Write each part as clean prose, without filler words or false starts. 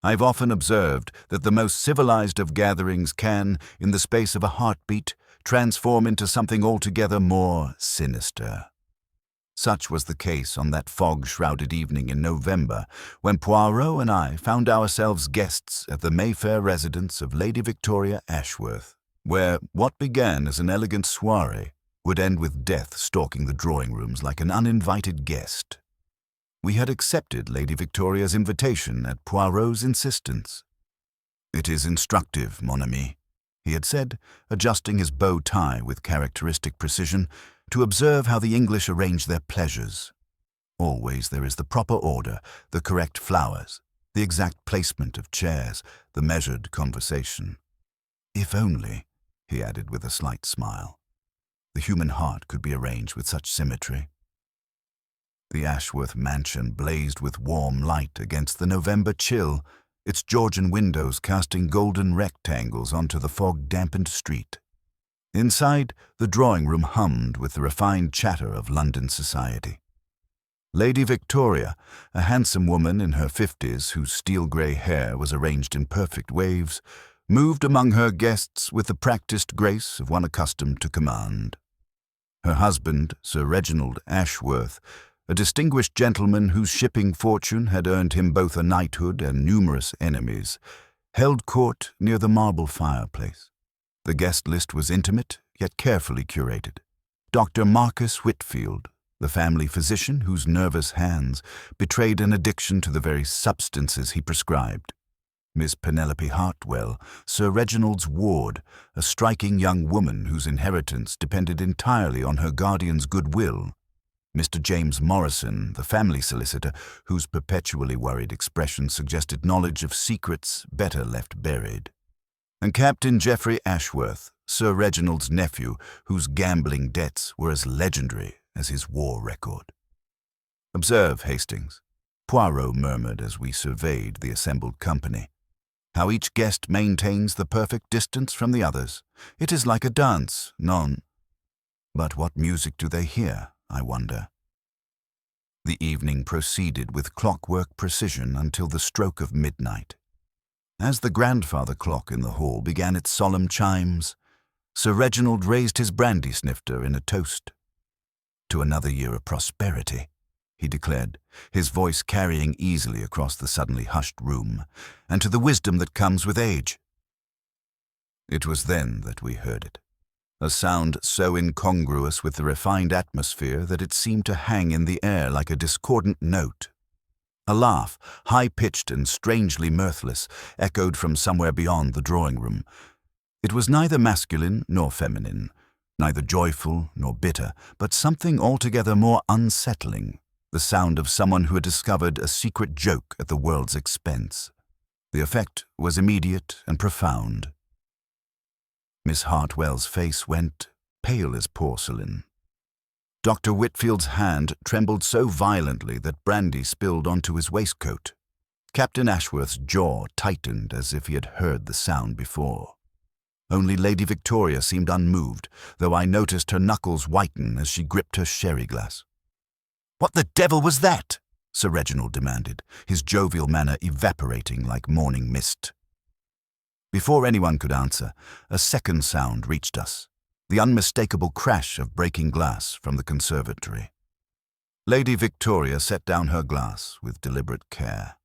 I've often observed that the most civilized of gatherings can, in the space of a heartbeat, transform into something altogether more sinister. Such was the case on that fog-shrouded evening in November, when Poirot and I found ourselves guests at the Mayfair residence of Lady Victoria Ashworth, where what began as an elegant soirée would end with death stalking the drawing rooms like an uninvited guest. We had accepted Lady Victoria's invitation at Poirot's insistence. "It is instructive, mon ami," he had said, adjusting his bow tie with characteristic precision, "to observe how the English arrange their pleasures. Always there is the proper order, the correct flowers, the exact placement of chairs, the measured conversation. If only," he added with a slight smile, "the human heart could be arranged with such symmetry." The Ashworth mansion blazed with warm light against the November chill, its Georgian windows casting golden rectangles onto the fog-dampened street. Inside, the drawing-room hummed with the refined chatter of London society. Lady Victoria, a handsome woman in her 50s whose steel-grey hair was arranged in perfect waves, moved among her guests with the practiced grace of one accustomed to command. Her husband, Sir Reginald Ashworth, a distinguished gentleman whose shipping fortune had earned him both a knighthood and numerous enemies, held court near the marble fireplace. The guest list was intimate, yet carefully curated. Dr. Marcus Whitfield, the family physician whose nervous hands betrayed an addiction to the very substances he prescribed. Miss Penelope Hartwell, Sir Reginald's ward, a striking young woman whose inheritance depended entirely on her guardian's goodwill. Mr. James Morrison, the family solicitor, whose perpetually worried expression suggested knowledge of secrets better left buried. And Captain Geoffrey Ashworth, Sir Reginald's nephew, whose gambling debts were as legendary as his war record. "Observe, Hastings," Poirot murmured as we surveyed the assembled company, "how each guest maintains the perfect distance from the others. It is like a dance, non. But what music do they hear, I wonder?" The evening proceeded with clockwork precision until the stroke of midnight. As the grandfather clock in the hall began its solemn chimes, Sir Reginald raised his brandy snifter in a toast. "To another year of prosperity," he declared, his voice carrying easily across the suddenly hushed room, "and to the wisdom that comes with age." It was then that we heard it, a sound so incongruous with the refined atmosphere that it seemed to hang in the air like a discordant note. A laugh, high-pitched and strangely mirthless, echoed from somewhere beyond the drawing-room. It was neither masculine nor feminine, neither joyful nor bitter, but something altogether more unsettling, the sound of someone who had discovered a secret joke at the world's expense. The effect was immediate and profound. Miss Hartwell's face went pale as porcelain. Dr. Whitfield's hand trembled so violently that brandy spilled onto his waistcoat. Captain Ashworth's jaw tightened as if he had heard the sound before. Only Lady Victoria seemed unmoved, though I noticed her knuckles whiten as she gripped her sherry glass. "What the devil was that?" Sir Reginald demanded, his jovial manner evaporating like morning mist. Before anyone could answer, a second sound reached us, the unmistakable crash of breaking glass from the conservatory. Lady Victoria set down her glass with deliberate care.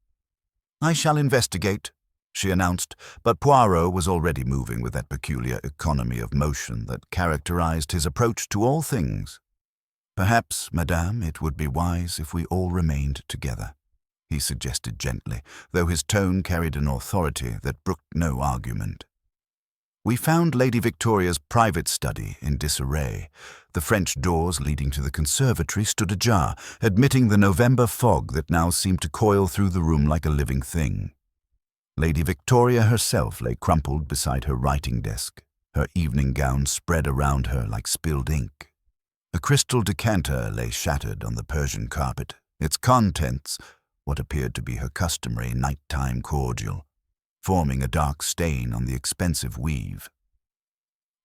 "I shall investigate," she announced, but Poirot was already moving with that peculiar economy of motion that characterized his approach to all things. "Perhaps, madame, it would be wise if we all remained together," he suggested gently, though his tone carried an authority that brooked no argument. We found Lady Victoria's private study in disarray. The French doors leading to the conservatory stood ajar, admitting the November fog that now seemed to coil through the room like a living thing. Lady Victoria herself lay crumpled beside her writing desk, her evening gown spread around her like spilled ink. A crystal decanter lay shattered on the Persian carpet, its contents, what appeared to be her customary nighttime cordial, forming a dark stain on the expensive weave.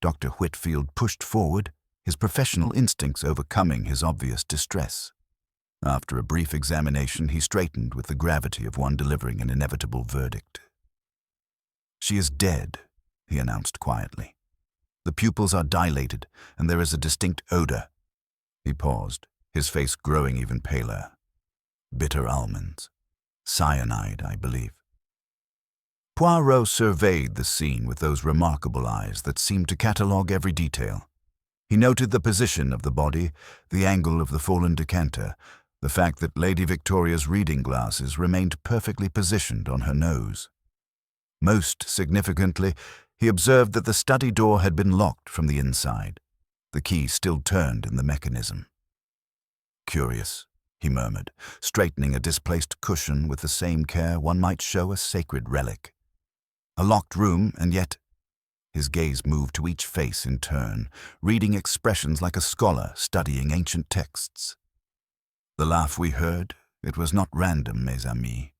Dr. Whitfield pushed forward, his professional instincts overcoming his obvious distress. After a brief examination, he straightened with the gravity of one delivering an inevitable verdict. "She is dead," he announced quietly. "The pupils are dilated, and there is a distinct odor." He paused, his face growing even paler. "Bitter almonds. Cyanide, I believe." Poirot surveyed the scene with those remarkable eyes that seemed to catalogue every detail. He noted the position of the body, the angle of the fallen decanter, the fact that Lady Victoria's reading glasses remained perfectly positioned on her nose. Most significantly, he observed that the study door had been locked from the inside, the key still turned in the mechanism. "Curious," he murmured, straightening a displaced cushion with the same care one might show a sacred relic. A locked room, and yet— His gaze moved to each face in turn, reading expressions like a scholar studying ancient texts. "The laugh we heard, it was not random, mes amis.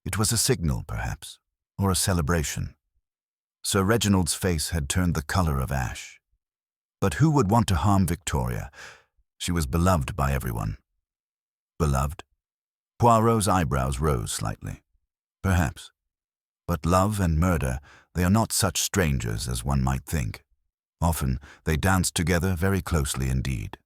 It was a signal, perhaps, or a celebration." Sir Reginald's face had turned the color of ash. But who would want to harm Victoria? She was beloved by everyone. Beloved? Poirot's eyebrows rose slightly. Perhaps. But love and murder, they are not such strangers as one might think. Often they dance together very closely indeed.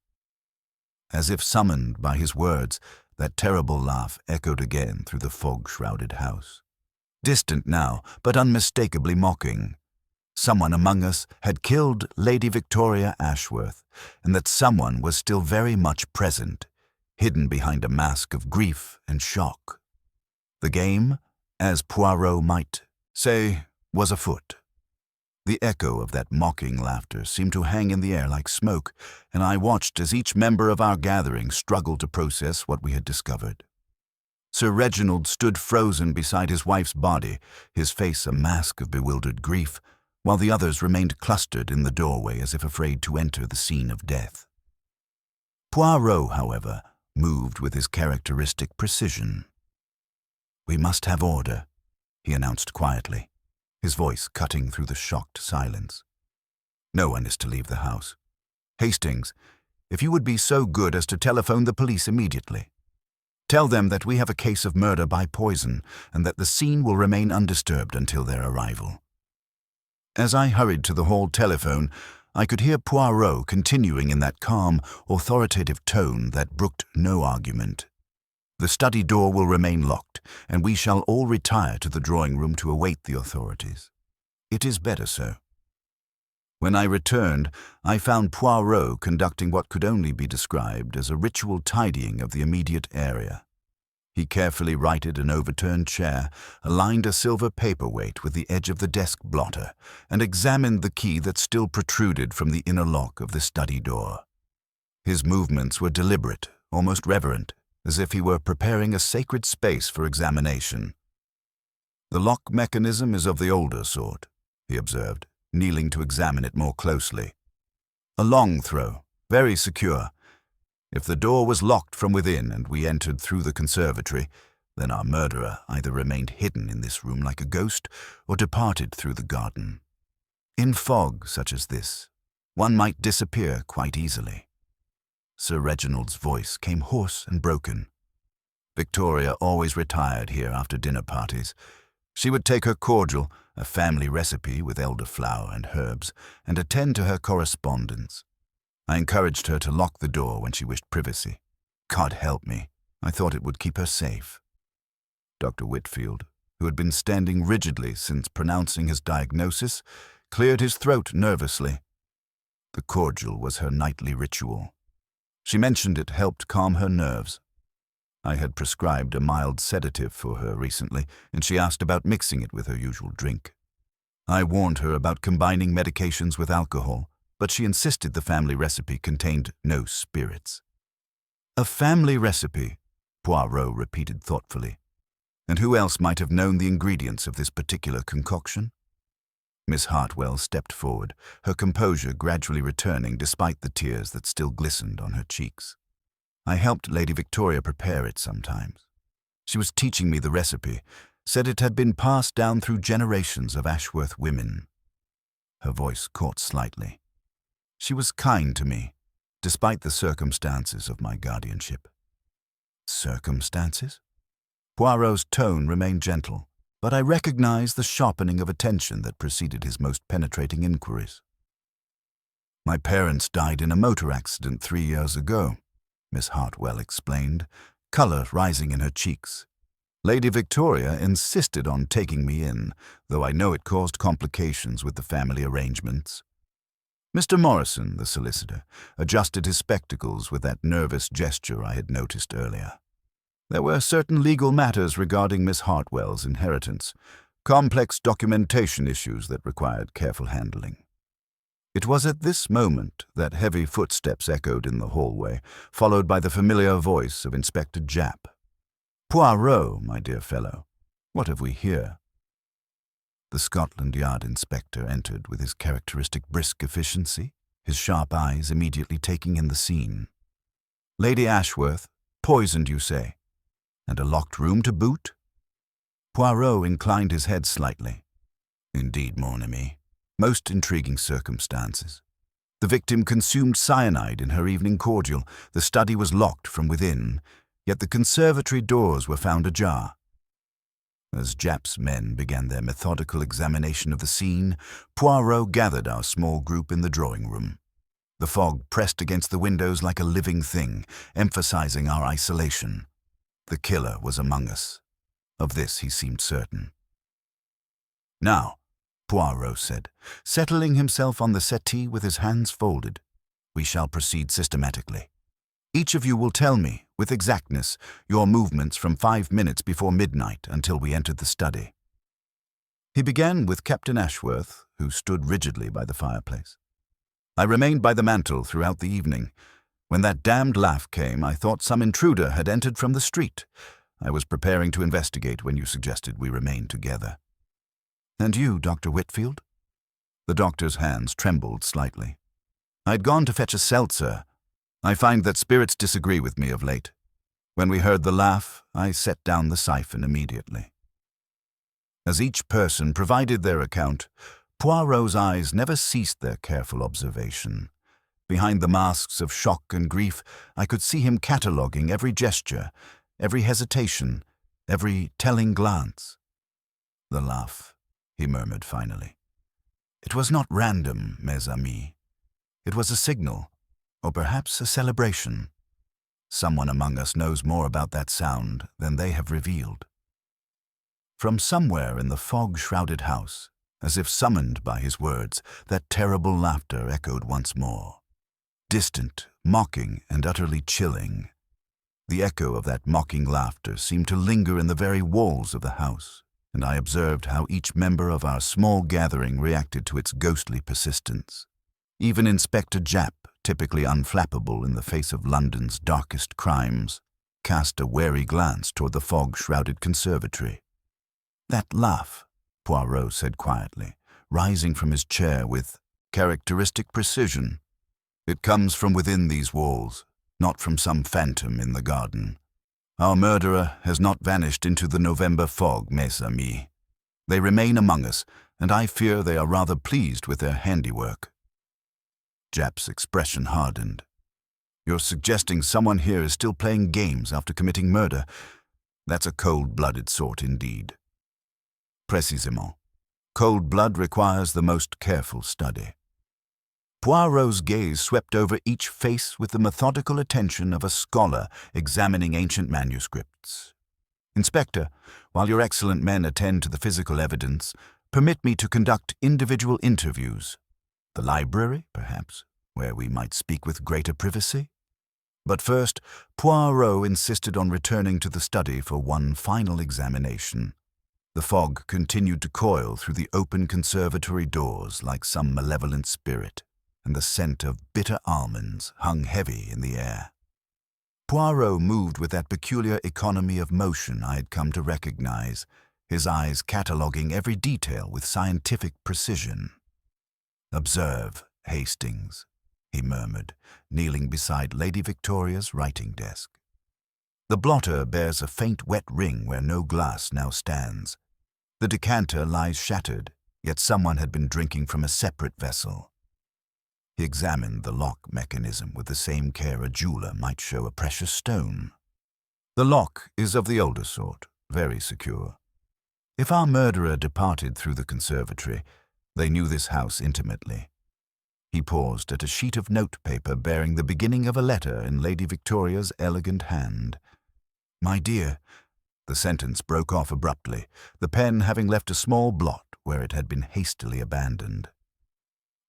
As if summoned by his words, that terrible laugh echoed again through the fog-shrouded house. Distant now, but unmistakably mocking. Someone among us had killed Lady Victoria Ashworth, and that someone was still very much present, hidden behind a mask of grief and shock. The game, as Poirot might say, was afoot. The echo of that mocking laughter seemed to hang in the air like smoke, and I watched as each member of our gathering struggled to process what we had discovered. Sir Reginald stood frozen beside his wife's body, his face a mask of bewildered grief, while the others remained clustered in the doorway as if afraid to enter the scene of death. Poirot, however, moved with his characteristic precision. "We must have order," he announced quietly, his voice cutting through the shocked silence. "No one is to leave the house. Hastings, if you would be so good as to telephone the police immediately. Tell them that we have a case of murder by poison and that the scene will remain undisturbed until their arrival." As I hurried to the hall telephone, I could hear Poirot continuing in that calm, authoritative tone that brooked no argument. "The study door will remain locked, and we shall all retire to the drawing-room to await the authorities. It is better so." When I returned, I found Poirot conducting what could only be described as a ritual tidying of the immediate area. He carefully righted an overturned chair, aligned a silver paperweight with the edge of the desk blotter, and examined the key that still protruded from the inner lock of the study door. His movements were deliberate, almost reverent, as if he were preparing a sacred space for examination. "The lock mechanism is of the older sort," he observed, kneeling to examine it more closely. "A long throw, very secure. If the door was locked from within and we entered through the conservatory, then our murderer either remained hidden in this room like a ghost or departed through the garden. In fog such as this, one might disappear quite easily." Sir Reginald's voice came hoarse and broken. "Victoria always retired here after dinner parties. She would take her cordial, a family recipe with elderflower and herbs, and attend to her correspondence. I encouraged her to lock the door when she wished privacy. God help me, I thought it would keep her safe." Dr. Whitfield, who had been standing rigidly since pronouncing his diagnosis, cleared his throat nervously. The cordial was her nightly ritual. She mentioned it helped calm her nerves. I had prescribed a mild sedative for her recently, and she asked about mixing it with her usual drink. I warned her about combining medications with alcohol, but she insisted the family recipe contained no spirits. "A family recipe," Poirot repeated thoughtfully. "And who else might have known the ingredients of this particular concoction?" Miss Hartwell stepped forward, her composure gradually returning despite the tears that still glistened on her cheeks. "I helped Lady Victoria prepare it sometimes. She was teaching me the recipe, said it had been passed down through generations of Ashworth women." Her voice caught slightly. "She was kind to me, despite the circumstances of my guardianship." Circumstances? Poirot's tone remained gentle, but I recognized the sharpening of attention that preceded his most penetrating inquiries. "My parents died in a motor accident 3 years ago," Miss Hartwell explained, color rising in her cheeks. "Lady Victoria insisted on taking me in, though I know it caused complications with the family arrangements." Mr. Morrison, the solicitor, adjusted his spectacles with that nervous gesture I had noticed earlier. There were certain legal matters regarding Miss Hartwell's inheritance, complex documentation issues that required careful handling. It was at this moment that heavy footsteps echoed in the hallway, followed by the familiar voice of Inspector Japp. "Poirot, my dear fellow, what have we here?" The Scotland Yard inspector entered with his characteristic brisk efficiency, his sharp eyes immediately taking in the scene. "Lady Ashworth, poisoned, you say? And a locked room to boot?" Poirot inclined his head slightly. "Indeed, mon ami. Most intriguing circumstances. The victim consumed cyanide in her evening cordial. The study was locked from within, yet the conservatory doors were found ajar." As Japp's men began their methodical examination of the scene, Poirot gathered our small group in the drawing room. The fog pressed against the windows like a living thing, emphasizing our isolation. The killer was among us. Of this he seemed certain. "Now," Poirot said, settling himself on the settee with his hands folded, "we shall proceed systematically. Each of you will tell me, with exactness, your movements from 5 minutes before midnight until we entered the study." He began with Captain Ashworth, who stood rigidly by the fireplace. "I remained by the mantel throughout the evening. When that damned laugh came, I thought some intruder had entered from the street. I was preparing to investigate when you suggested we remain together." "And you, Dr. Whitfield?" The doctor's hands trembled slightly. "I'd gone to fetch a seltzer. I find that spirits disagree with me of late. When we heard the laugh, I set down the siphon immediately." As each person provided their account, Poirot's eyes never ceased their careful observation. Behind the masks of shock and grief, I could see him cataloguing every gesture, every hesitation, every telling glance. "The laugh," he murmured finally. "It was not random, mes amis. It was a signal, or perhaps a celebration. Someone among us knows more about that sound than they have revealed." From somewhere in the fog-shrouded house, as if summoned by his words, that terrible laughter echoed once more. Distant, mocking, and utterly chilling. The echo of that mocking laughter seemed to linger in the very walls of the house, and I observed how each member of our small gathering reacted to its ghostly persistence. Even Inspector Japp, typically unflappable in the face of London's darkest crimes, cast a wary glance toward the fog-shrouded conservatory. "That laugh," Poirot said quietly, rising from his chair with characteristic precision. "It comes from within these walls, not from some phantom in the garden. Our murderer has not vanished into the November fog, mes amis. They remain among us, and I fear they are rather pleased with their handiwork." Japp's expression hardened. "You're suggesting someone here is still playing games after committing murder? That's a cold-blooded sort indeed." "Précisément. Cold blood requires the most careful study." Poirot's gaze swept over each face with the methodical attention of a scholar examining ancient manuscripts. "Inspector, while your excellent men attend to the physical evidence, permit me to conduct individual interviews. The library, perhaps, where we might speak with greater privacy?" But first, Poirot insisted on returning to the study for one final examination. The fog continued to coil through the open conservatory doors like some malevolent spirit, and the scent of bitter almonds hung heavy in the air. Poirot moved with that peculiar economy of motion I had come to recognize, his eyes cataloguing every detail with scientific precision. "Observe, Hastings," he murmured, kneeling beside Lady Victoria's writing desk. "The blotter bears a faint wet ring where no glass now stands. The decanter lies shattered, yet someone had been drinking from a separate vessel." He examined the lock mechanism with the same care a jeweler might show a precious stone. The lock is of the older sort, very secure. If our murderer departed through the conservatory, they knew this house intimately. He paused at a sheet of notepaper bearing the beginning of a letter in Lady Victoria's elegant hand. "My dear," the sentence broke off abruptly, the pen having left a small blot where it had been hastily abandoned.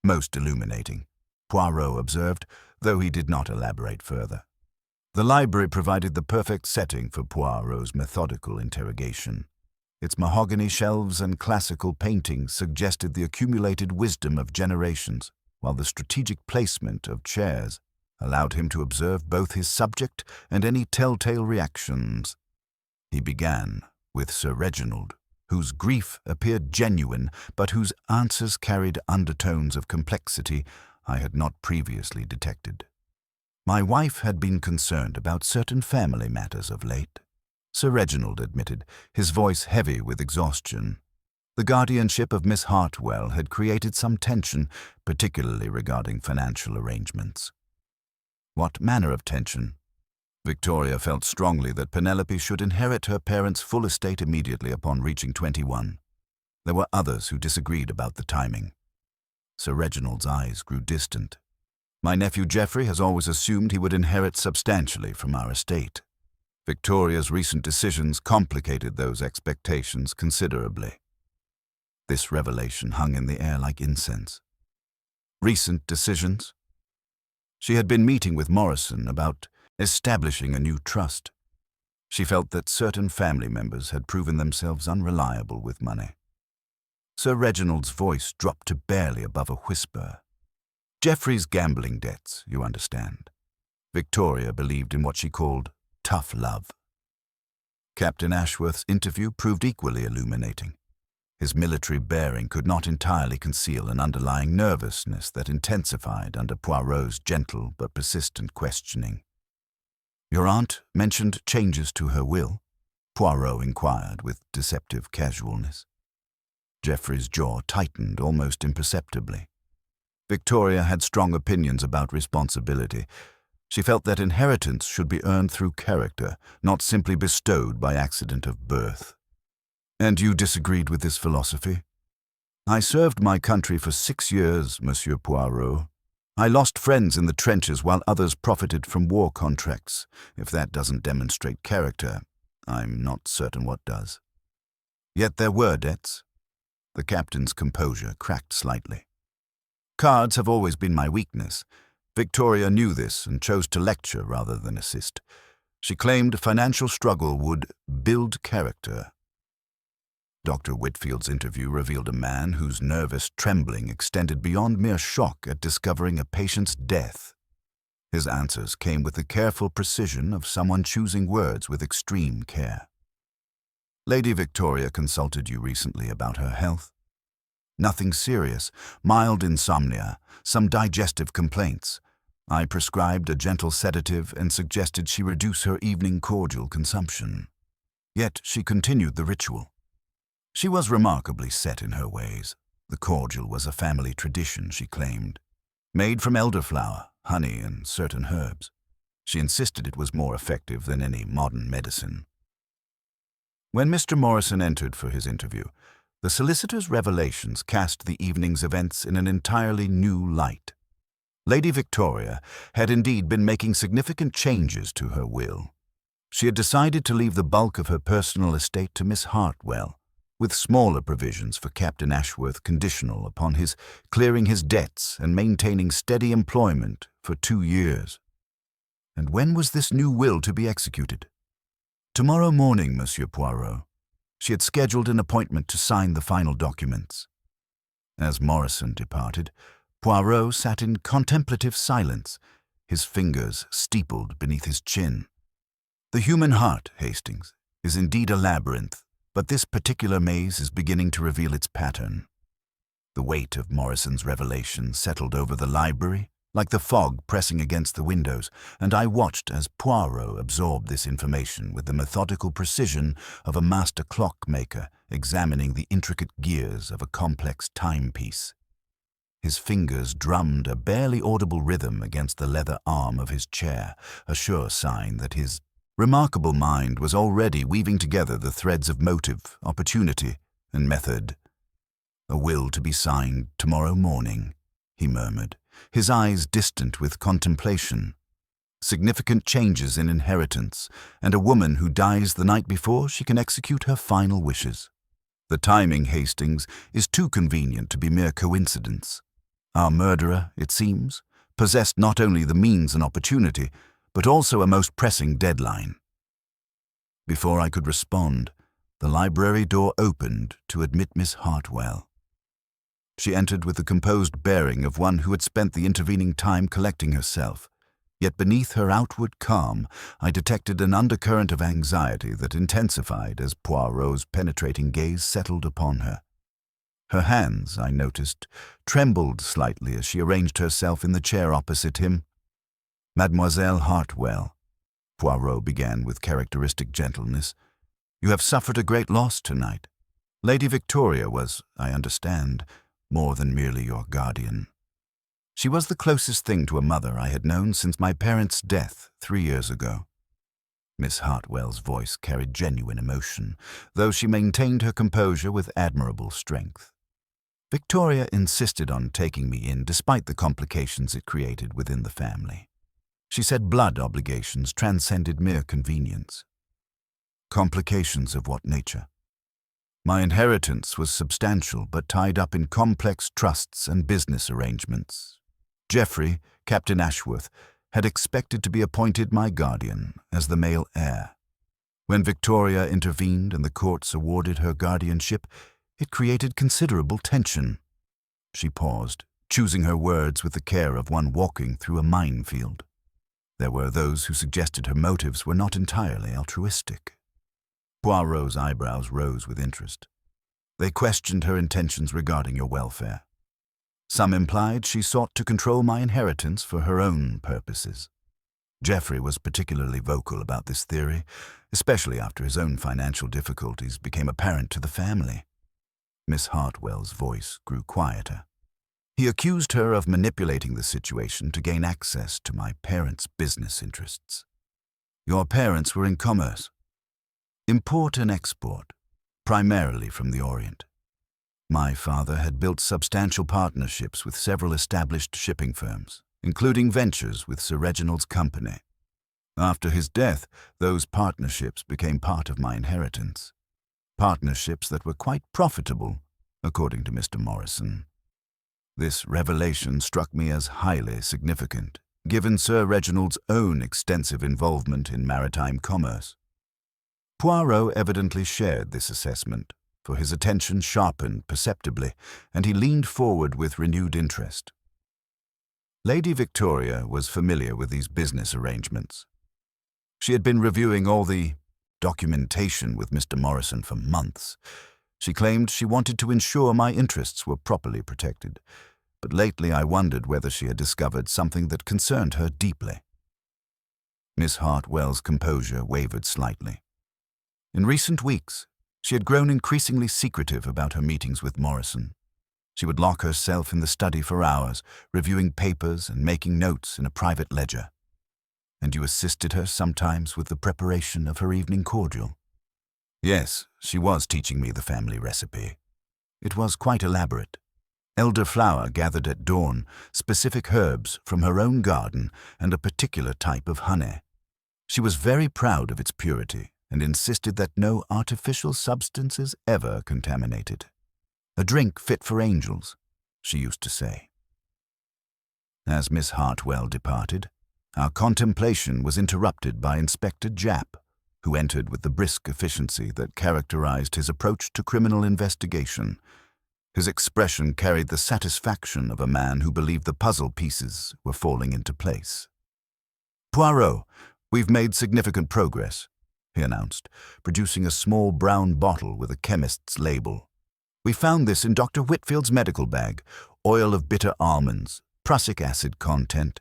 "Most illuminating," Poirot observed, though he did not elaborate further. The library provided the perfect setting for Poirot's methodical interrogation. Its mahogany shelves and classical paintings suggested the accumulated wisdom of generations, while the strategic placement of chairs allowed him to observe both his subject and any telltale reactions. He began with Sir Reginald, whose grief appeared genuine, but whose answers carried undertones of complexity I had not previously detected. My wife had been concerned about certain family matters of late, Sir Reginald admitted, his voice heavy with exhaustion. The guardianship of Miss Hartwell had created some tension, particularly regarding financial arrangements. What manner of tension? Victoria felt strongly that Penelope should inherit her parents' full estate immediately upon reaching 21. There were others who disagreed about the timing. Sir Reginald's eyes grew distant. "My nephew Geoffrey has always assumed he would inherit substantially from our estate. Victoria's recent decisions complicated those expectations considerably." This revelation hung in the air like incense. Recent decisions? She had been meeting with Morrison about establishing a new trust. She felt that certain family members had proven themselves unreliable with money. Sir Reginald's voice dropped to barely above a whisper. "Geoffrey's gambling debts, you understand." Victoria believed in what she called tough love. Captain Ashworth's interview proved equally illuminating. His military bearing could not entirely conceal an underlying nervousness that intensified under Poirot's gentle but persistent questioning. "Your aunt mentioned changes to her will?" Poirot inquired with deceptive casualness. Geoffrey's jaw tightened almost imperceptibly. Victoria had strong opinions about responsibility. She felt that inheritance should be earned through character, not simply bestowed by accident of birth. "And you disagreed with this philosophy?" "I served my country for 6 years, Monsieur Poirot. I lost friends in the trenches while others profited from war contracts. If that doesn't demonstrate character, I'm not certain what does." "Yet there were debts." The captain's composure cracked slightly. "Cards have always been my weakness." Victoria knew this and chose to lecture rather than assist. She claimed financial struggle would build character. Dr. Whitfield's interview revealed a man whose nervous trembling extended beyond mere shock at discovering a patient's death. His answers came with the careful precision of someone choosing words with extreme care. "Lady Victoria consulted you recently about her health?" "Nothing serious. Mild insomnia, some digestive complaints. I prescribed a gentle sedative and suggested she reduce her evening cordial consumption. Yet she continued the ritual. She was remarkably set in her ways. The cordial was a family tradition, she claimed, made from elderflower, honey, and certain herbs. She insisted it was more effective than any modern medicine." When Mr. Morrison entered for his interview, the solicitor's revelations cast the evening's events in an entirely new light. Lady Victoria had indeed been making significant changes to her will. She had decided to leave the bulk of her personal estate to Miss Hartwell, with smaller provisions for Captain Ashworth conditional upon his clearing his debts and maintaining steady employment for 2 years. And when was this new will to be executed? "Tomorrow morning, Monsieur Poirot." She had scheduled an appointment to sign the final documents. As Morrison departed, Poirot sat in contemplative silence, his fingers steepled beneath his chin. "The human heart, Hastings, is indeed a labyrinth, but this particular maze is beginning to reveal its pattern." The weight of Morrison's revelation settled over the library, like the fog pressing against the windows, and I watched as Poirot absorbed this information with the methodical precision of a master clockmaker examining the intricate gears of a complex timepiece. His fingers drummed a barely audible rhythm against the leather arm of his chair, a sure sign that his Remarkable mind was already weaving together the threads of motive, opportunity, and method. "A will to be signed tomorrow morning," he murmured, his eyes distant with contemplation. "Significant changes in inheritance, and a woman who dies the night before she can execute her final wishes. The timing, Hastings, is too convenient to be mere coincidence. Our murderer, it seems, possessed not only the means and opportunity, but also a most pressing deadline." Before I could respond, the library door opened to admit Miss Hartwell. She entered with the composed bearing of one who had spent the intervening time collecting herself. Yet beneath her outward calm, I detected an undercurrent of anxiety that intensified as Poirot's penetrating gaze settled upon her. Her hands, I noticed, trembled slightly as she arranged herself in the chair opposite him. "Mademoiselle Hartwell," Poirot began with characteristic gentleness, "you have suffered a great loss tonight. Lady Victoria was, I understand, more than merely your guardian. She was the closest thing to a mother I had known since my parents' death 3 years ago." Miss Hartwell's voice carried genuine emotion, though she maintained her composure with admirable strength. "Victoria insisted on taking me in despite the complications it created within the family. She said blood obligations transcended mere convenience." "Complications of what nature?" "My inheritance was substantial but tied up in complex trusts and business arrangements. Geoffrey, Captain Ashworth, had expected to be appointed my guardian as the male heir. When Victoria intervened and the courts awarded her guardianship, it created considerable tension." She paused, choosing her words with the care of one walking through a minefield. There were those who suggested her motives were not entirely altruistic. Poirot's eyebrows rose with interest. "They questioned her intentions regarding your welfare. Some implied she sought to control my inheritance for her own purposes. Geoffrey was particularly vocal about this theory, especially after his own financial difficulties became apparent to the family." Miss Hartwell's voice grew quieter. "He accused her of manipulating the situation to gain access to my parents' business interests." "Your parents were in commerce?" "Import and export, primarily from the Orient. My father had built substantial partnerships with several established shipping firms, including ventures with Sir Reginald's company. After his death, those partnerships became part of my inheritance. Partnerships that were quite profitable, according to Mr. Morrison. This revelation struck me as highly significant, given Sir Reginald's own extensive involvement in maritime commerce." Poirot evidently shared this assessment, for his attention sharpened perceptibly, and he leaned forward with renewed interest. Lady Victoria was familiar with these business arrangements. She had been reviewing all the documentation with Mr. Morrison for months. She claimed she wanted to ensure my interests were properly protected, but lately I wondered whether she had discovered something that concerned her deeply. Miss Hartwell's composure wavered slightly. In recent weeks, she had grown increasingly secretive about her meetings with Morrison. She would lock herself in the study for hours, reviewing papers and making notes in a private ledger. "And you assisted her sometimes with the preparation of her evening cordial?" "Yes, she was teaching me the family recipe. It was quite elaborate. Elderflower gathered at dawn, specific herbs from her own garden, and a particular type of honey. She was very proud of its purity and insisted that no artificial substances ever contaminate it. A drink fit for angels, she used to say." As Miss Hartwell departed, our contemplation was interrupted by Inspector Japp, who entered with the brisk efficiency that characterized his approach to criminal investigation. His expression carried the satisfaction of a man who believed the puzzle pieces were falling into place. "Poirot, we've made significant progress," he announced, producing a small brown bottle with a chemist's label. "We found this in Dr. Whitfield's medical bag, oil of bitter almonds, prussic acid content.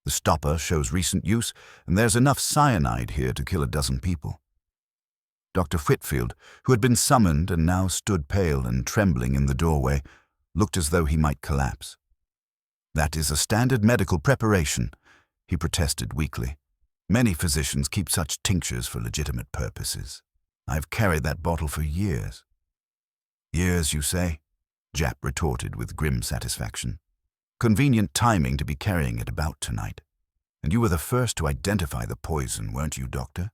The stopper shows recent use, and there's enough cyanide here to kill a dozen people." Dr. Whitfield, who had been summoned and now stood pale and trembling in the doorway, looked as though he might collapse. "That is a standard medical preparation," he protested weakly. Many physicians keep such tinctures for legitimate purposes. I've carried that bottle for years." "Years, you say?" Jap retorted with grim satisfaction. "Convenient timing to be carrying it about tonight. And you were the first to identify the poison, weren't you, Doctor?"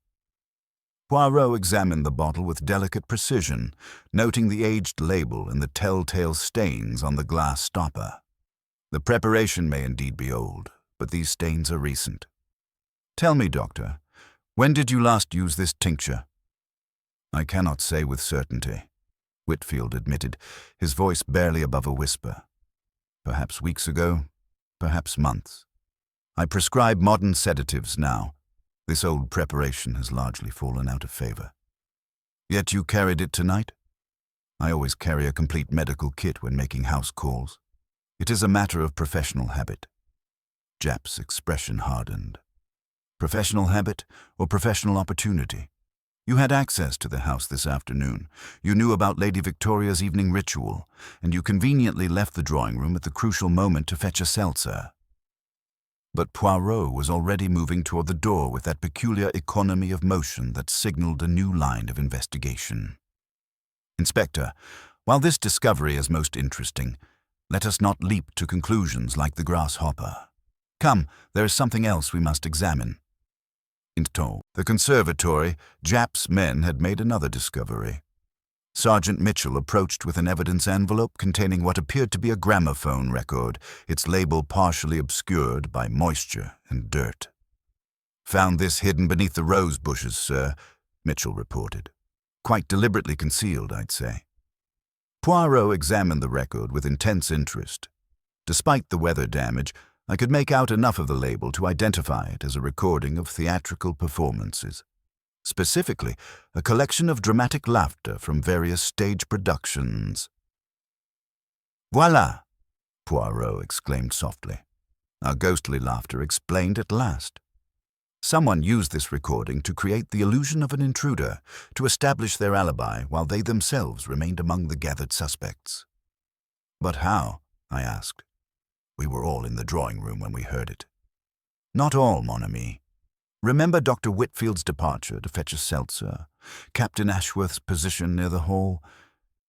Poirot examined the bottle with delicate precision, noting the aged label and the telltale stains on the glass stopper. "The preparation may indeed be old, but these stains are recent. Tell me, Doctor, when did you last use this tincture?" "I cannot say with certainty," Whitfield admitted, his voice barely above a whisper. "Perhaps weeks ago, perhaps months. I prescribe modern sedatives now. This old preparation has largely fallen out of favor." "Yet you carried it tonight?" "I always carry a complete medical kit when making house calls. It is a matter of professional habit." Jap's expression hardened. "Professional habit or professional opportunity? You had access to the house this afternoon. You knew about Lady Victoria's evening ritual, and you conveniently left the drawing room at the crucial moment to fetch a seltzer." But Poirot was already moving toward the door with that peculiar economy of motion that signaled a new line of investigation. "Inspector, while this discovery is most interesting, let us not leap to conclusions like the grasshopper. Come, there is something else we must examine." In the conservatory, Jap's men had made another discovery. Sergeant Mitchell approached with an evidence envelope containing what appeared to be a gramophone record, its label partially obscured by moisture and dirt. "Found this hidden beneath the rose bushes, sir," Mitchell reported. "Quite deliberately concealed, I'd say." Poirot examined the record with intense interest. Despite the weather damage, I could make out enough of the label to identify it as a recording of theatrical performances. Specifically, a collection of dramatic laughter from various stage productions. "Voilà!" Poirot exclaimed softly. Our ghostly laughter explained at last. Someone used this recording to create the illusion of an intruder, to establish their alibi while they themselves remained among the gathered suspects. "But how?" I asked. We were all in the drawing room when we heard it. "Not all, mon ami. Remember Dr. Whitfield's departure to fetch a seltzer, Captain Ashworth's position near the hall?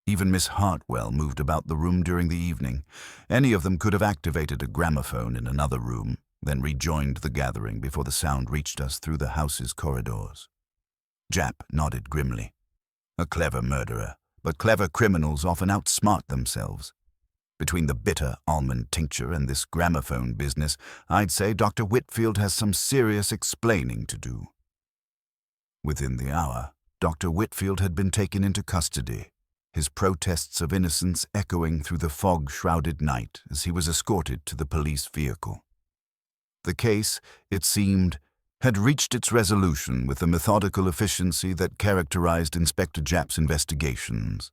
Even Miss Hartwell moved about the room during the evening. Any of them could have activated a gramophone in another room, then rejoined the gathering before the sound reached us through the house's corridors." Jap nodded grimly. "A clever murderer, but clever criminals often outsmart themselves. Between the bitter almond tincture and this gramophone business, I'd say Dr. Whitfield has some serious explaining to do." Within the hour, Dr. Whitfield had been taken into custody, his protests of innocence echoing through the fog-shrouded night as he was escorted to the police vehicle. The case, it seemed, had reached its resolution with the methodical efficiency that characterized Inspector Jap's investigations.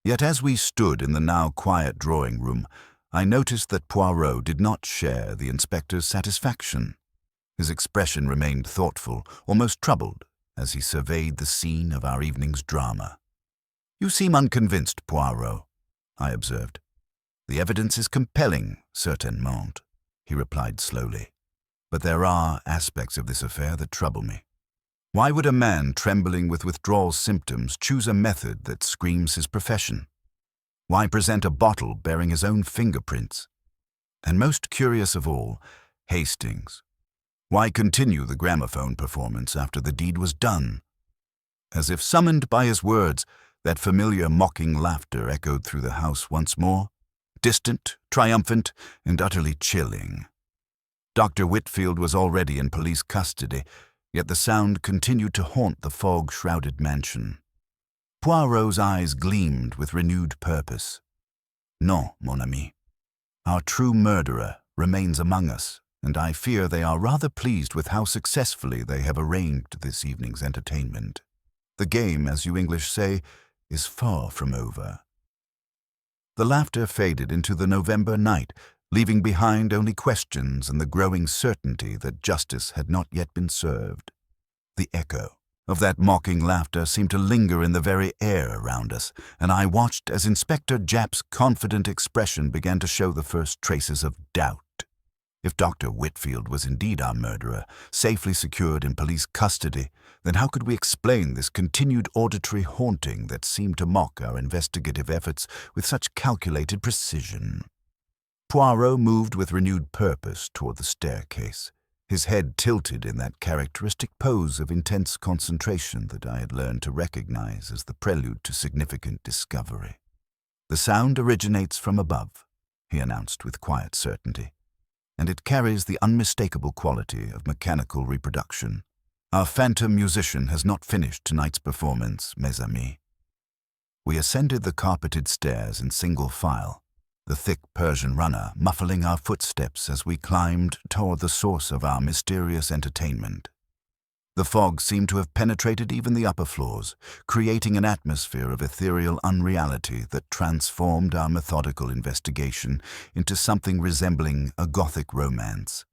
Yet as we stood in the now quiet drawing room, I noticed that Poirot did not share the inspector's satisfaction. His expression remained thoughtful, almost troubled, as he surveyed the scene of our evening's drama. "You seem unconvinced, Poirot," I observed. "The evidence is compelling, certainement," he replied slowly. "But there are aspects of this affair that trouble me. Why would a man trembling with withdrawal symptoms choose a method that screams his profession? Why present a bottle bearing his own fingerprints? And most curious of all, Hastings. Why continue the gramophone performance after the deed was done? As if summoned by his words, that familiar mocking laughter echoed through the house once more, distant, triumphant, and utterly chilling. Dr. Whitfield was already in police custody, yet the sound continued to haunt the fog-shrouded mansion. Poirot's eyes gleamed with renewed purpose. "Non, mon ami. Our true murderer remains among us, and I fear they are rather pleased with how successfully they have arranged this evening's entertainment. The game, as you English say, is far from over." The laughter faded into the November night, leaving behind only questions and the growing certainty that justice had not yet been served. The echo of that mocking laughter seemed to linger in the very air around us, and I watched as Inspector Jap's confident expression began to show the first traces of doubt. If Dr. Whitfield was indeed our murderer, safely secured in police custody, then how could we explain this continued auditory haunting that seemed to mock our investigative efforts with such calculated precision? Poirot moved with renewed purpose toward the staircase, his head tilted in that characteristic pose of intense concentration that I had learned to recognize as the prelude to significant discovery. "The sound originates from above," he announced with quiet certainty, "and it carries the unmistakable quality of mechanical reproduction. Our phantom musician has not finished tonight's performance, mes amis." We ascended the carpeted stairs in single file, the thick Persian runner muffling our footsteps as we climbed toward the source of our mysterious entertainment. The fog seemed to have penetrated even the upper floors, creating an atmosphere of ethereal unreality that transformed our methodical investigation into something resembling a Gothic romance.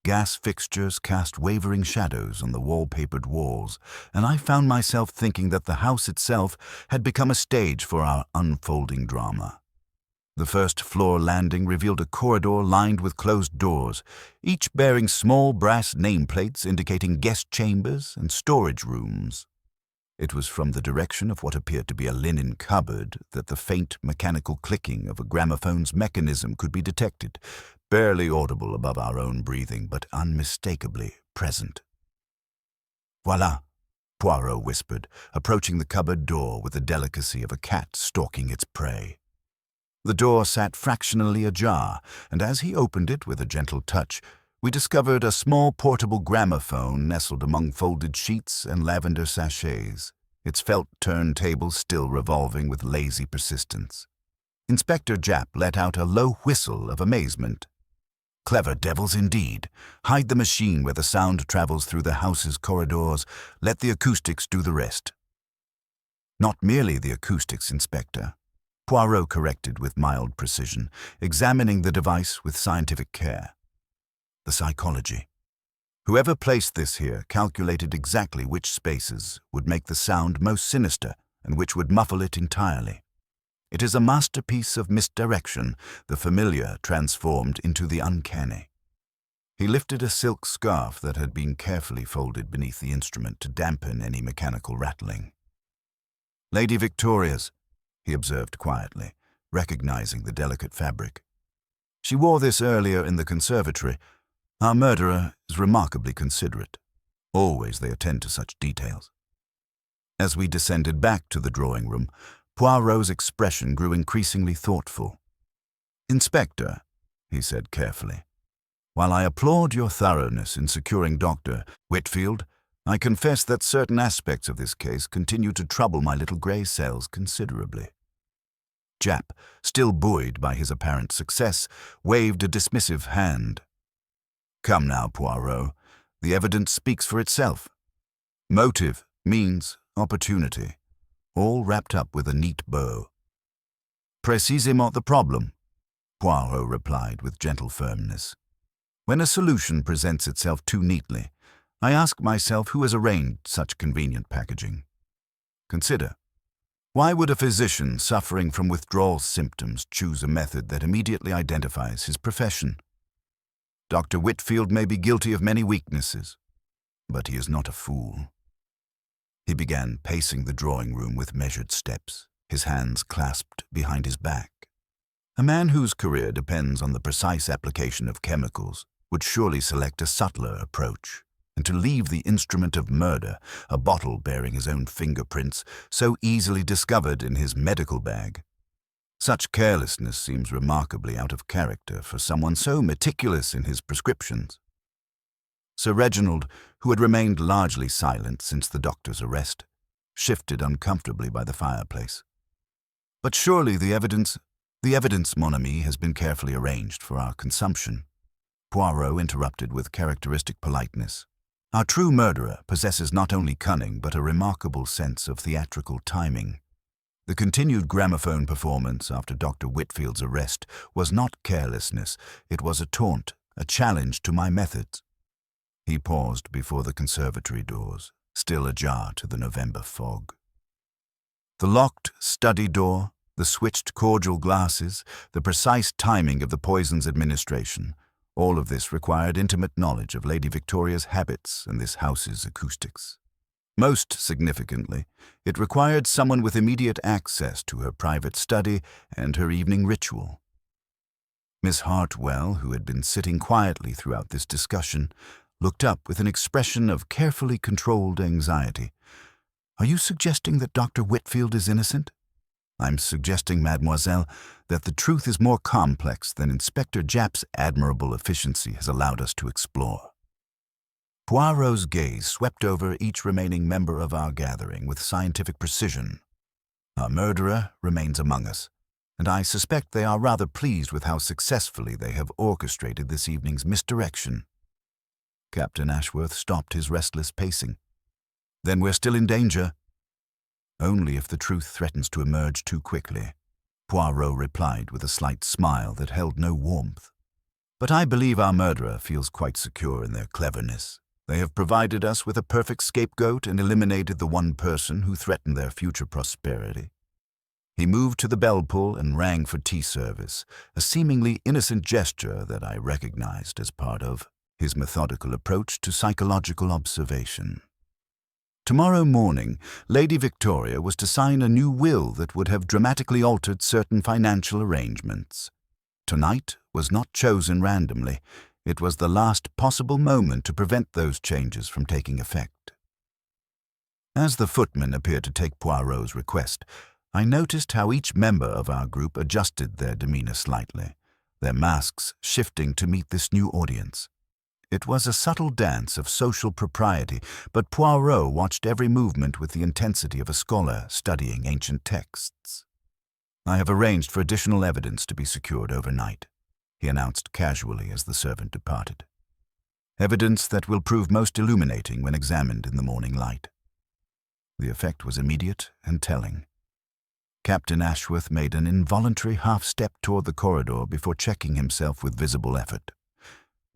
Gas fixtures cast wavering shadows on the wallpapered walls, and I found myself thinking that the house itself had become a stage for our unfolding drama. The first-floor landing revealed a corridor lined with closed doors, each bearing small brass nameplates indicating guest chambers and storage rooms. It was from the direction of what appeared to be a linen cupboard that the faint mechanical clicking of a gramophone's mechanism could be detected, barely audible above our own breathing, but unmistakably present. "Voilà," Poirot whispered, approaching the cupboard door with the delicacy of a cat stalking its prey. The door sat fractionally ajar, and as he opened it with a gentle touch, we discovered a small portable gramophone nestled among folded sheets and lavender sachets, its felt turntable still revolving with lazy persistence. Inspector Japp let out a low whistle of amazement. "Clever devils indeed. Hide the machine where the sound travels through the house's corridors. Let the acoustics do the rest." "Not merely the acoustics, Inspector," Poirot corrected with mild precision, examining the device with scientific care. "The psychology. Whoever placed this here calculated exactly which spaces would make the sound most sinister and which would muffle it entirely. It is a masterpiece of misdirection, the familiar transformed into the uncanny." He lifted a silk scarf that had been carefully folded beneath the instrument to dampen any mechanical rattling. "Lady Victoria's," he observed quietly, recognizing the delicate fabric. "She wore this earlier in the conservatory. Our murderer is remarkably considerate. Always they attend to such details." As we descended back to the drawing room, Poirot's expression grew increasingly thoughtful. "Inspector," he said carefully, "while I applaud your thoroughness in securing Dr. Whitfield, I confess that certain aspects of this case continue to trouble my little grey cells considerably." Japp, still buoyed by his apparent success, waved a dismissive hand. "Come now, Poirot. The evidence speaks for itself. Motive, means, opportunity, all wrapped up with a neat bow." "Précisément the problem," Poirot replied with gentle firmness. "When a solution presents itself too neatly, I ask myself who has arranged such convenient packaging. Consider. Why would a physician suffering from withdrawal symptoms choose a method that immediately identifies his profession? Dr. Whitfield may be guilty of many weaknesses, but he is not a fool." He began pacing the drawing room with measured steps, his hands clasped behind his back. A man whose career depends on the precise application of chemicals would surely select a subtler approach, and to leave the instrument of murder, a bottle bearing his own fingerprints, so easily discovered in his medical bag. Such carelessness seems remarkably out of character for someone so meticulous in his prescriptions. Sir Reginald, who had remained largely silent since the doctor's arrest, shifted uncomfortably by the fireplace. "But surely the evidence, mon ami, has been carefully arranged for our consumption," Poirot interrupted with characteristic politeness. "Our true murderer possesses not only cunning but a remarkable sense of theatrical timing. The continued gramophone performance after Dr. Whitfield's arrest was not carelessness, it was a taunt, a challenge to my methods." He paused before the conservatory doors, still ajar to the November fog. The locked study door, the switched cordial glasses, the precise timing of the poison's administration, All of this required intimate knowledge of Lady Victoria's habits and this house's acoustics. Most significantly, it required someone with immediate access to her private study and her evening ritual. Miss Hartwell, who had been sitting quietly throughout this discussion, looked up with an expression of carefully controlled anxiety. "Are you suggesting that Dr. Whitfield is innocent?" "I'm suggesting, mademoiselle, that the truth is more complex than Inspector Japp's admirable efficiency has allowed us to explore." Poirot's gaze swept over each remaining member of our gathering with scientific precision. Our murderer remains among us, and I suspect they are rather pleased with how successfully they have orchestrated this evening's misdirection. Captain Ashworth stopped his restless pacing. "Then we're still in danger?" "Only if the truth threatens to emerge too quickly," Poirot replied with a slight smile that held no warmth. "But I believe our murderer feels quite secure in their cleverness. They have provided us with a perfect scapegoat and eliminated the one person who threatened their future prosperity." He moved to the bell pull and rang for tea service, a seemingly innocent gesture that I recognized as part of his methodical approach to psychological observation. Tomorrow morning, Lady Victoria was to sign a new will that would have dramatically altered certain financial arrangements. Tonight was not chosen randomly. It was the last possible moment to prevent those changes from taking effect. As the footman appeared to take Poirot's request, I noticed how each member of our group adjusted their demeanor slightly, their masks shifting to meet this new audience. It was a subtle dance of social propriety, but Poirot watched every movement with the intensity of a scholar studying ancient texts. "I have arranged for additional evidence to be secured overnight," he announced casually as the servant departed. "Evidence that will prove most illuminating when examined in the morning light." The effect was immediate and telling. Captain Ashworth made an involuntary half-step toward the corridor before checking himself with visible effort.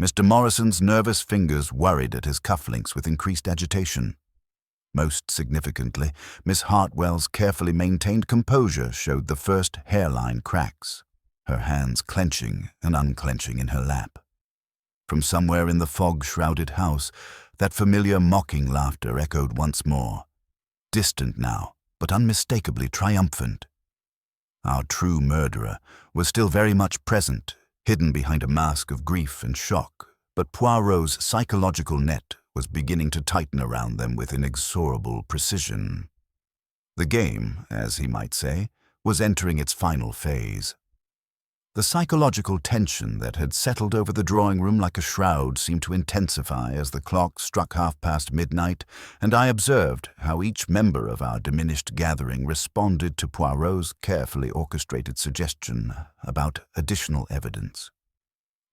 Mr. Morrison's nervous fingers worried at his cufflinks with increased agitation. Most significantly, Miss Hartwell's carefully maintained composure showed the first hairline cracks, her hands clenching and unclenching in her lap. From somewhere in the fog-shrouded house, that familiar mocking laughter echoed once more, distant now, but unmistakably triumphant. Our true murderer was still very much present, hidden behind a mask of grief and shock, but Poirot's psychological net was beginning to tighten around them with inexorable precision. The game, as he might say, was entering its final phase. The psychological tension that had settled over the drawing room like a shroud seemed to intensify as the clock struck midnight, and I observed how each member of our diminished gathering responded to Poirot's carefully orchestrated suggestion about additional evidence.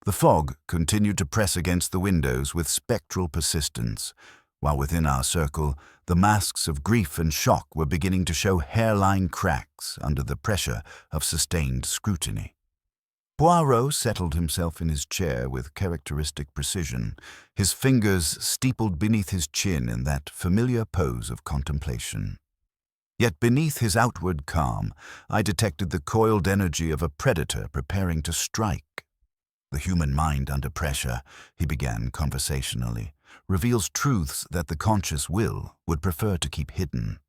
The fog continued to press against the windows with spectral persistence, while within our circle, the masks of grief and shock were beginning to show hairline cracks under the pressure of sustained scrutiny. Poirot settled himself in his chair with characteristic precision, his fingers steepled beneath his chin in that familiar pose of contemplation. Yet beneath his outward calm, I detected the coiled energy of a predator preparing to strike. "The human mind under pressure," he began conversationally, "reveals truths that the conscious will would prefer to keep hidden.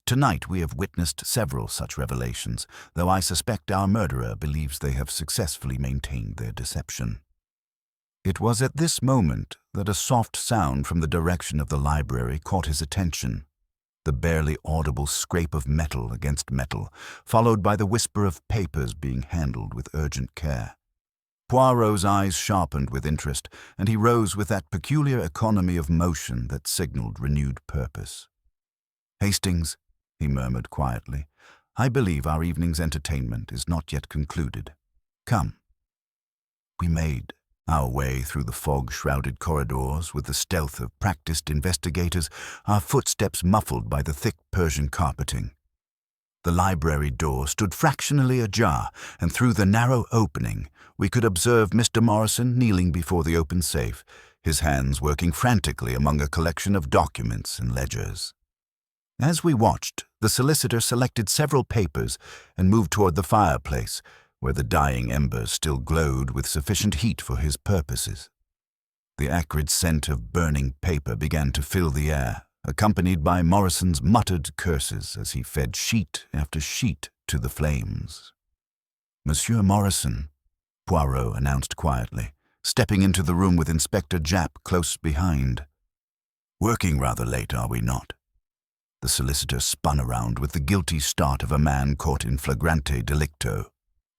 Tonight we have witnessed several such revelations, though I suspect our murderer believes they have successfully maintained their deception." It was at this moment that a soft sound from the direction of the library caught his attention, the barely audible scrape of metal against metal, followed by the whisper of papers being handled with urgent care. Poirot's eyes sharpened with interest, and he rose with that peculiar economy of motion that signaled renewed purpose. "Hastings," he murmured quietly, "I believe our evening's entertainment is not yet concluded. Come." We made our way through the fog-shrouded corridors with the stealth of practiced investigators, our footsteps muffled by the thick Persian carpeting. The library door stood fractionally ajar, and through the narrow opening we could observe Mr. Morrison kneeling before the open safe, his hands working frantically among a collection of documents and ledgers. As we watched, the solicitor selected several papers and moved toward the fireplace, where the dying embers still glowed with sufficient heat for his purposes. The acrid scent of burning paper began to fill the air, accompanied by Morrison's muttered curses as he fed sheet after sheet to the flames. "Monsieur Morrison," Poirot announced quietly, stepping into the room with Inspector Japp close behind. "Working rather late, are we not?" The solicitor spun around with the guilty start of a man caught in flagrante delicto.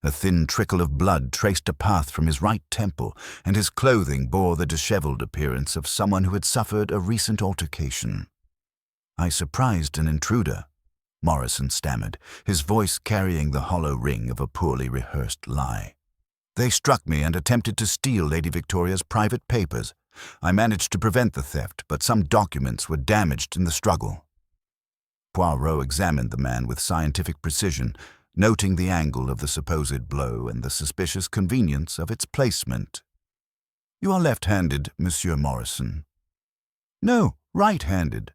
A thin trickle of blood traced a path from his right temple, and his clothing bore the disheveled appearance of someone who had suffered a recent altercation. "I surprised an intruder," Morrison stammered, his voice carrying the hollow ring of a poorly rehearsed lie. "They struck me and attempted to steal Lady Victoria's private papers. I managed to prevent the theft, but some documents were damaged in the struggle." Poirot examined the man with scientific precision, noting the angle of the supposed blow and the suspicious convenience of its placement. "You are left-handed, Monsieur Morrison." "No, right-handed,"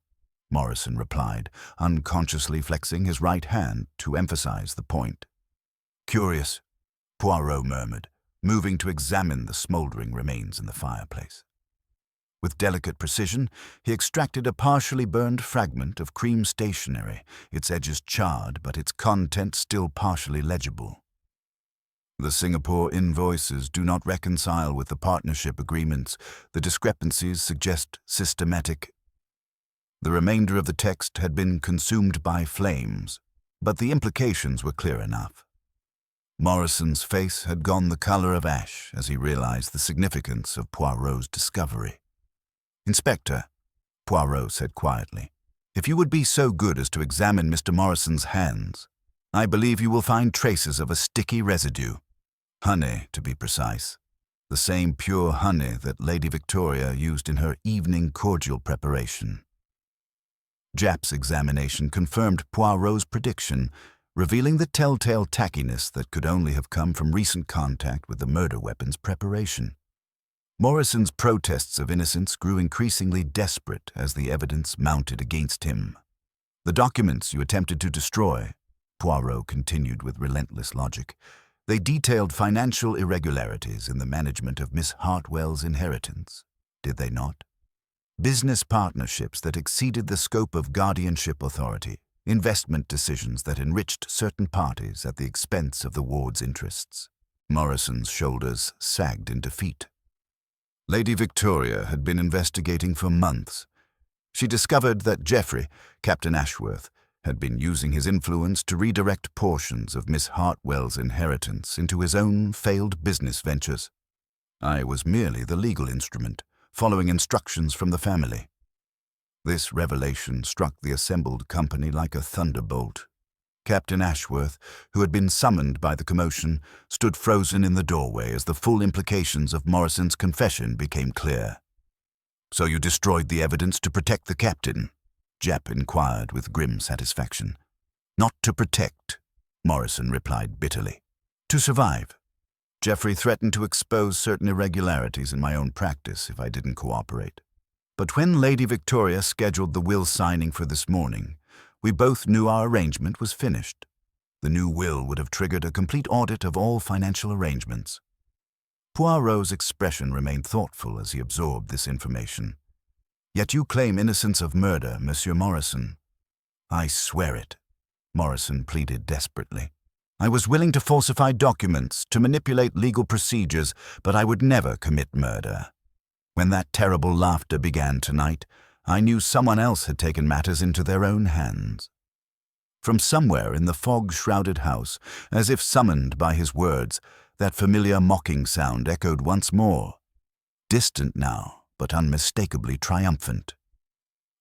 Morrison replied, unconsciously flexing his right hand to emphasize the point. "Curious," Poirot murmured, moving to examine the smoldering remains in the fireplace. With delicate precision, he extracted a partially burned fragment of cream stationery, its edges charred but its content still partially legible. "The Singapore invoices do not reconcile with the partnership agreements. The discrepancies suggest systematic." The remainder of the text had been consumed by flames, but the implications were clear enough. Morrison's face had gone the color of ash as he realized the significance of Poirot's discovery. "Inspector," Poirot said quietly, "if you would be so good as to examine Mr. Morrison's hands, I believe you will find traces of a sticky residue. Honey, to be precise. The same pure honey that Lady Victoria used in her evening cordial preparation." Japp's examination confirmed Poirot's prediction, revealing the telltale tackiness that could only have come from recent contact with the murder weapon's preparation. Morrison's protests of innocence grew increasingly desperate as the evidence mounted against him. "The documents you attempted to destroy," Poirot continued with relentless logic, "they detailed financial irregularities in the management of Miss Hartwell's inheritance, did they not? Business partnerships that exceeded the scope of guardianship authority, investment decisions that enriched certain parties at the expense of the ward's interests." Morrison's shoulders sagged in defeat. Lady Victoria had been investigating for months. She discovered that Geoffrey, Captain Ashworth, had been using his influence to redirect portions of Miss Hartwell's inheritance into his own failed business ventures. I was merely the legal instrument, following instructions from the family. This revelation struck the assembled company like a thunderbolt. Captain Ashworth, who had been summoned by the commotion, stood frozen in the doorway as the full implications of Morrison's confession became clear. "So you destroyed the evidence to protect the captain?" Japp inquired with grim satisfaction. "Not to protect," Morrison replied bitterly. "To survive. Geoffrey threatened to expose certain irregularities in my own practice if I didn't cooperate. But when Lady Victoria scheduled the will signing for this morning, we both knew our arrangement was finished. The new will would have triggered a complete audit of all financial arrangements." Poirot's expression remained thoughtful as he absorbed this information. "Yet you claim innocence of murder, Monsieur Morrison." "I swear it," Morrison pleaded desperately. "I was willing to falsify documents, to manipulate legal procedures, but I would never commit murder. When that terrible laughter began tonight, I knew someone else had taken matters into their own hands." From somewhere in the fog-shrouded house, as if summoned by his words, that familiar mocking sound echoed once more, distant now, but unmistakably triumphant.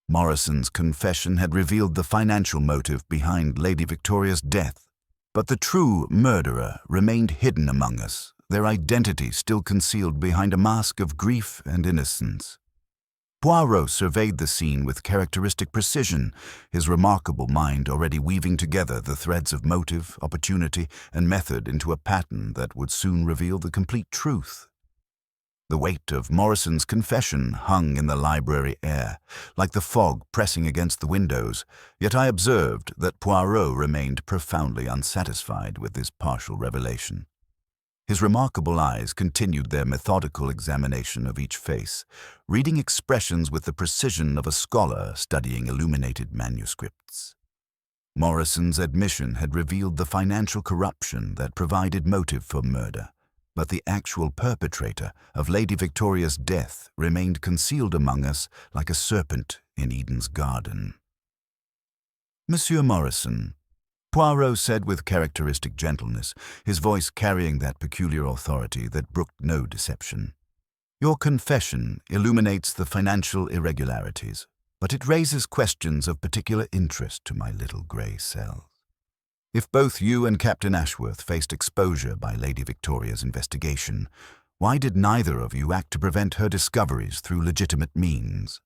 Morrison's confession had revealed the financial motive behind Lady Victoria's death, but the true murderer remained hidden among us, their identity still concealed behind a mask of grief and innocence. Poirot surveyed the scene with characteristic precision, his remarkable mind already weaving together the threads of motive, opportunity, and method into a pattern that would soon reveal the complete truth. The weight of Morrison's confession hung in the library air, like the fog pressing against the windows, yet I observed that Poirot remained profoundly unsatisfied with this partial revelation. His remarkable eyes continued their methodical examination of each face, reading expressions with the precision of a scholar studying illuminated manuscripts. Morrison's admission had revealed the financial corruption that provided motive for murder, but the actual perpetrator of Lady Victoria's death remained concealed among us like a serpent in Eden's garden. "Monsieur Morrison," Poirot said with characteristic gentleness, his voice carrying that peculiar authority that brooked no deception, "your confession illuminates the financial irregularities, but it raises questions of particular interest to my little grey cells. If both you and Captain Ashworth faced exposure by Lady Victoria's investigation, why did neither of you act to prevent her discoveries through legitimate means?"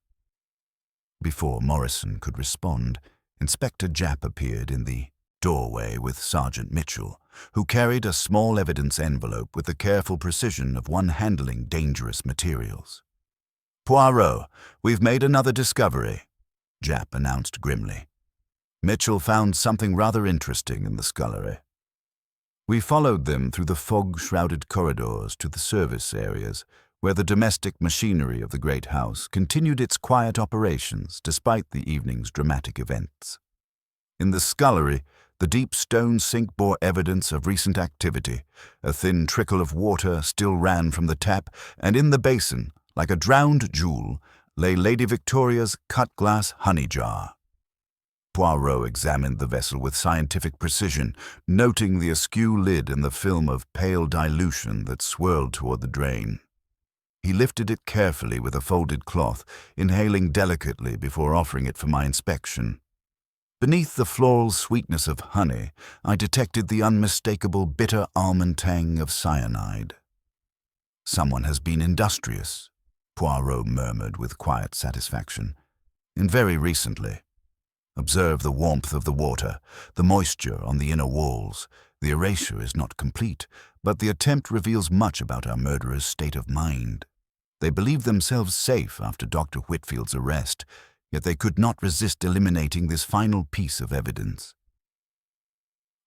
Before Morrison could respond, Inspector Japp appeared in the doorway with Sergeant Mitchell, who carried a small evidence envelope with the careful precision of one handling dangerous materials. "Poirot, we've made another discovery," Japp announced grimly. Mitchell found something rather interesting in the scullery. We followed them through the fog-shrouded corridors to the service areas, where the domestic machinery of the great house continued its quiet operations despite the evening's dramatic events. In the scullery, the deep stone sink bore evidence of recent activity. A thin trickle of water still ran from the tap, and in the basin, like a drowned jewel, lay Lady Victoria's cut-glass honey jar. Poirot examined the vessel with scientific precision, noting the askew lid and the film of pale dilution that swirled toward the drain. He lifted it carefully with a folded cloth, inhaling delicately before offering it for my inspection. Beneath the floral sweetness of honey, I detected the unmistakable bitter almond tang of cyanide. "Someone has been industrious," Poirot murmured with quiet satisfaction. "And very recently. Observe the warmth of the water, the moisture on the inner walls. The erasure is not complete, but the attempt reveals much about our murderer's state of mind. They believed themselves safe after Dr. Whitfield's arrest, yet they could not resist eliminating this final piece of evidence."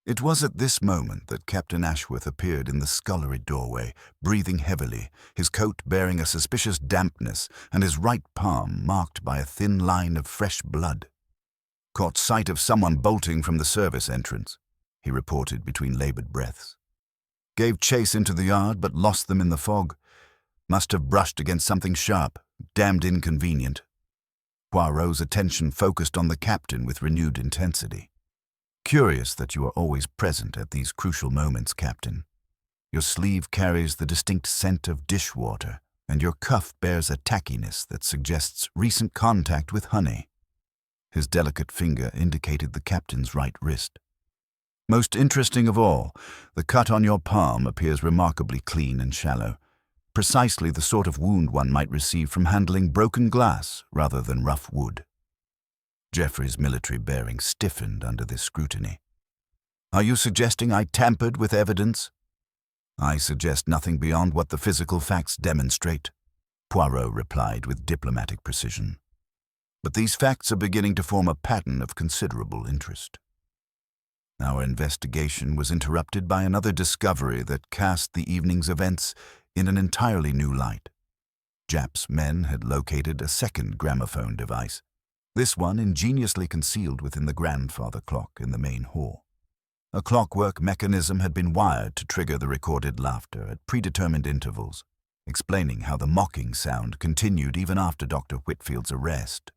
It was at this moment that Captain Ashworth appeared in the scullery doorway, breathing heavily, his coat bearing a suspicious dampness and his right palm marked by a thin line of fresh blood. "Caught sight of someone bolting from the service entrance," he reported between labored breaths. "Gave chase into the yard but lost them in the fog. Must have brushed against something sharp. Damned inconvenient." Poirot's attention focused on the captain with renewed intensity. "Curious that you are always present at these crucial moments, Captain. Your sleeve carries the distinct scent of dishwater, and your cuff bears a tackiness that suggests recent contact with honey." His delicate finger indicated the captain's right wrist. "Most interesting of all, the cut on your palm appears remarkably clean and shallow. Precisely the sort of wound one might receive from handling broken glass rather than rough wood." Geoffrey's military bearing stiffened under this scrutiny. "Are you suggesting I tampered with evidence?" "I suggest nothing beyond what the physical facts demonstrate," Poirot replied with diplomatic precision. "But these facts are beginning to form a pattern of considerable interest." Our investigation was interrupted by another discovery that cast the evening's events in an entirely new light. Japp's men had located a second gramophone device, this one ingeniously concealed within the grandfather clock in the main hall. A clockwork mechanism had been wired to trigger the recorded laughter at predetermined intervals, explaining how the mocking sound continued even after Dr. Whitfield's arrest.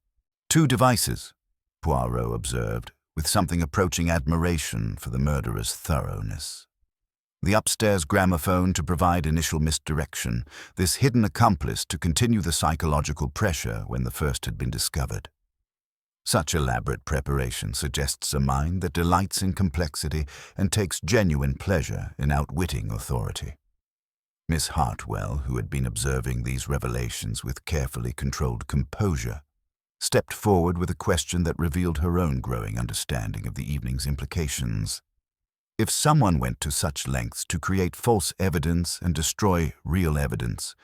"Two devices," Poirot observed, with something approaching admiration for the murderer's thoroughness. The upstairs gramophone to provide initial misdirection, this hidden accomplice to continue the psychological pressure when the first had been discovered. Such elaborate preparation suggests a mind that delights in complexity and takes genuine pleasure in outwitting authority. Miss Hartwell, who had been observing these revelations with carefully controlled composure, stepped forward with a question that revealed her own growing understanding of the evening's implications. If someone went to such lengths to create false evidence and destroy real evidence,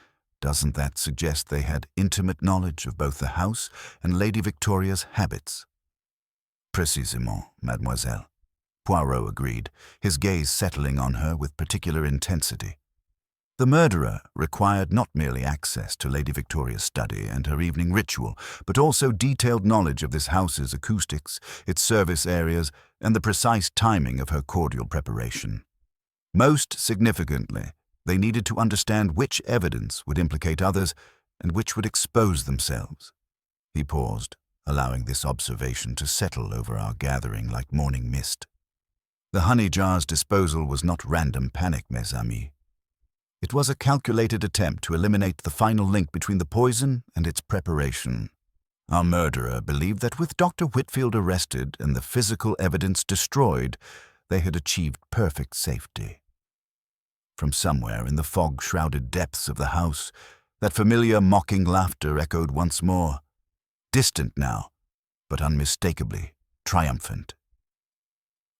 doesn't that suggest they had intimate knowledge of both the house and Lady Victoria's habits? "Précisément, mademoiselle," Poirot agreed, his gaze settling on her with particular intensity. The murderer required not merely access to Lady Victoria's study and her evening ritual, but also detailed knowledge of this house's acoustics, its service areas, and the precise timing of her cordial preparation. Most significantly, they needed to understand which evidence would implicate others and which would expose themselves. He paused, allowing this observation to settle over our gathering like morning mist. The honey jar's disposal was not random panic, mes amis. It was a calculated attempt to eliminate the final link between the poison and its preparation. Our murderer believed that with Dr. Whitfield arrested and the physical evidence destroyed, they had achieved perfect safety. From somewhere in the fog-shrouded depths of the house, that familiar mocking laughter echoed once more, distant now, but unmistakably triumphant.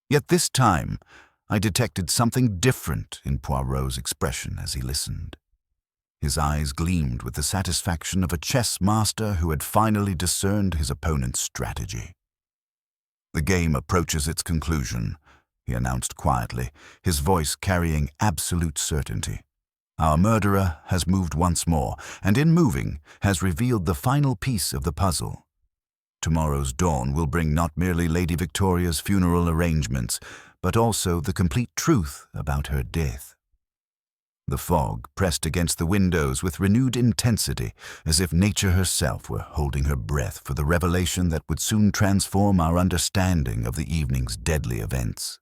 Yet this time, I detected something different in Poirot's expression as he listened. His eyes gleamed with the satisfaction of a chess master who had finally discerned his opponent's strategy. "The game approaches its conclusion," he announced quietly, his voice carrying absolute certainty. "Our murderer has moved once more, and in moving has revealed the final piece of the puzzle. Tomorrow's dawn will bring not merely Lady Victoria's funeral arrangements, but also the complete truth about her death." The fog pressed against the windows with renewed intensity, as if nature herself were holding her breath for the revelation that would soon transform our understanding of the evening's deadly events.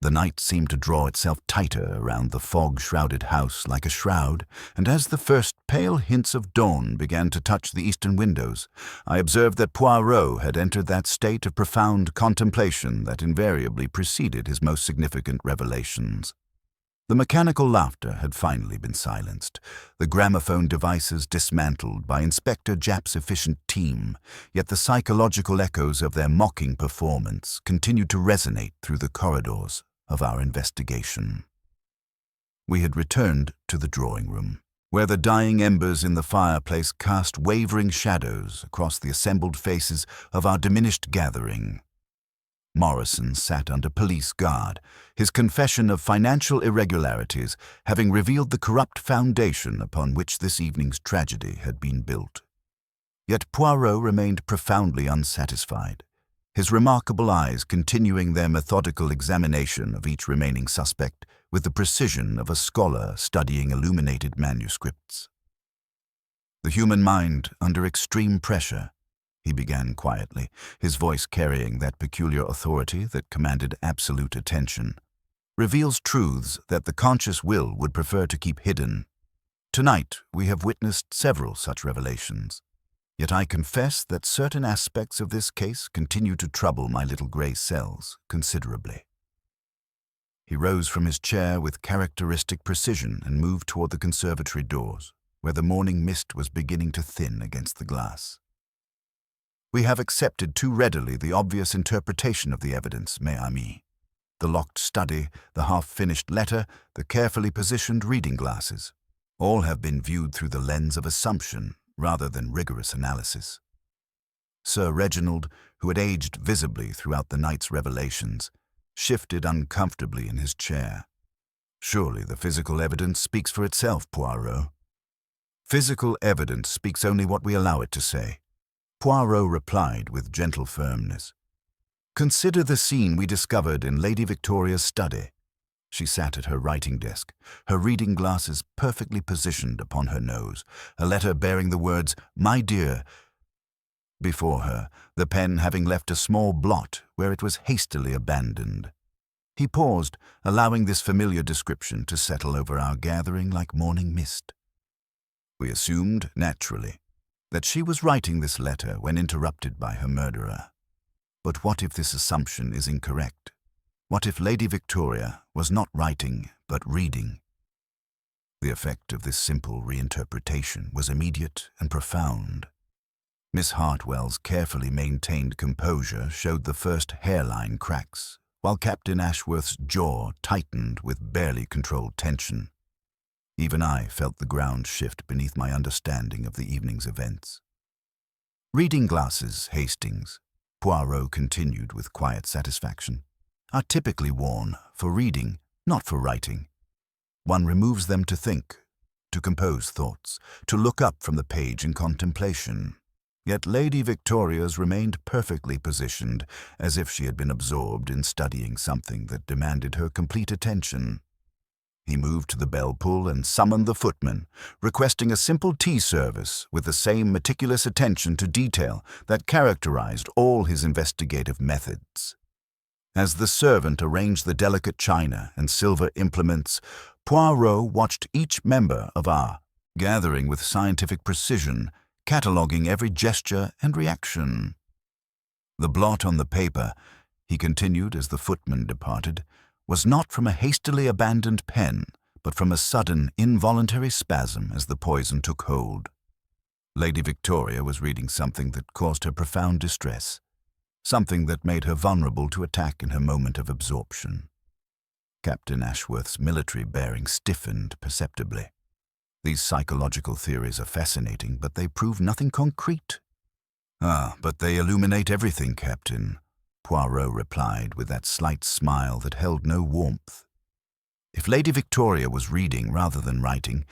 The night seemed to draw itself tighter around the fog-shrouded house like a shroud, and as the first pale hints of dawn began to touch the eastern windows, I observed that Poirot had entered that state of profound contemplation that invariably preceded his most significant revelations. The mechanical laughter had finally been silenced, the gramophone devices dismantled by Inspector Japp's efficient team, yet the psychological echoes of their mocking performance continued to resonate through the corridors of our investigation. We had returned to the drawing room, where the dying embers in the fireplace cast wavering shadows across the assembled faces of our diminished gathering. Morrison sat under police guard, his confession of financial irregularities having revealed the corrupt foundation upon which this evening's tragedy had been built. Yet Poirot remained profoundly unsatisfied, his remarkable eyes continuing their methodical examination of each remaining suspect with the precision of a scholar studying illuminated manuscripts. "The human mind under extreme pressure," he began quietly, his voice carrying that peculiar authority that commanded absolute attention, "reveals truths that the conscious will would prefer to keep hidden. Tonight we have witnessed several such revelations. Yet I confess that certain aspects of this case continue to trouble my little grey cells considerably." He rose from his chair with characteristic precision and moved toward the conservatory doors, where the morning mist was beginning to thin against the glass. "We have accepted too readily the obvious interpretation of the evidence, mes amis. The locked study, the half-finished letter, the carefully positioned reading glasses, all have been viewed through the lens of assumption rather than rigorous analysis." Sir Reginald, who had aged visibly throughout the night's revelations, shifted uncomfortably in his chair. "Surely the physical evidence speaks for itself, Poirot." "Physical evidence speaks only what we allow it to say," Poirot replied with gentle firmness. "Consider the scene we discovered in Lady Victoria's study." She sat at her writing desk, her reading glasses perfectly positioned upon her nose, a letter bearing the words, "My dear," before her, the pen having left a small blot where it was hastily abandoned. He paused, allowing this familiar description to settle over our gathering like morning mist. We assumed, naturally, that she was writing this letter when interrupted by her murderer. But what if this assumption is incorrect? What if Lady Victoria was not writing, but reading? The effect of this simple reinterpretation was immediate and profound. Miss Hartwell's carefully maintained composure showed the first hairline cracks, while Captain Ashworth's jaw tightened with barely controlled tension. Even I felt the ground shift beneath my understanding of the evening's events. "Reading glasses, Hastings," Poirot continued with quiet satisfaction, "are typically worn for reading, not for writing. One removes them to think, to compose thoughts, to look up from the page in contemplation. Yet Lady Victoria's remained perfectly positioned, as if she had been absorbed in studying something that demanded her complete attention. He moved to the bell pull and summoned the footman, requesting a simple tea service with the same meticulous attention to detail that characterized all his investigative methods. As the servant arranged the delicate china and silver implements, Poirot watched each member of our gathering with scientific precision, cataloguing every gesture and reaction. The blot on the paper, he continued as the footman departed, was not from a hastily abandoned pen, but from a sudden, involuntary spasm as the poison took hold. Lady Victoria was reading something that caused her profound distress, something that made her vulnerable to attack in her moment of absorption. Captain Ashworth's military bearing stiffened perceptibly. These psychological theories are fascinating, but they prove nothing concrete. "Ah, but they illuminate everything, Captain," Poirot replied with that slight smile that held no warmth. If Lady Victoria was reading rather than writing,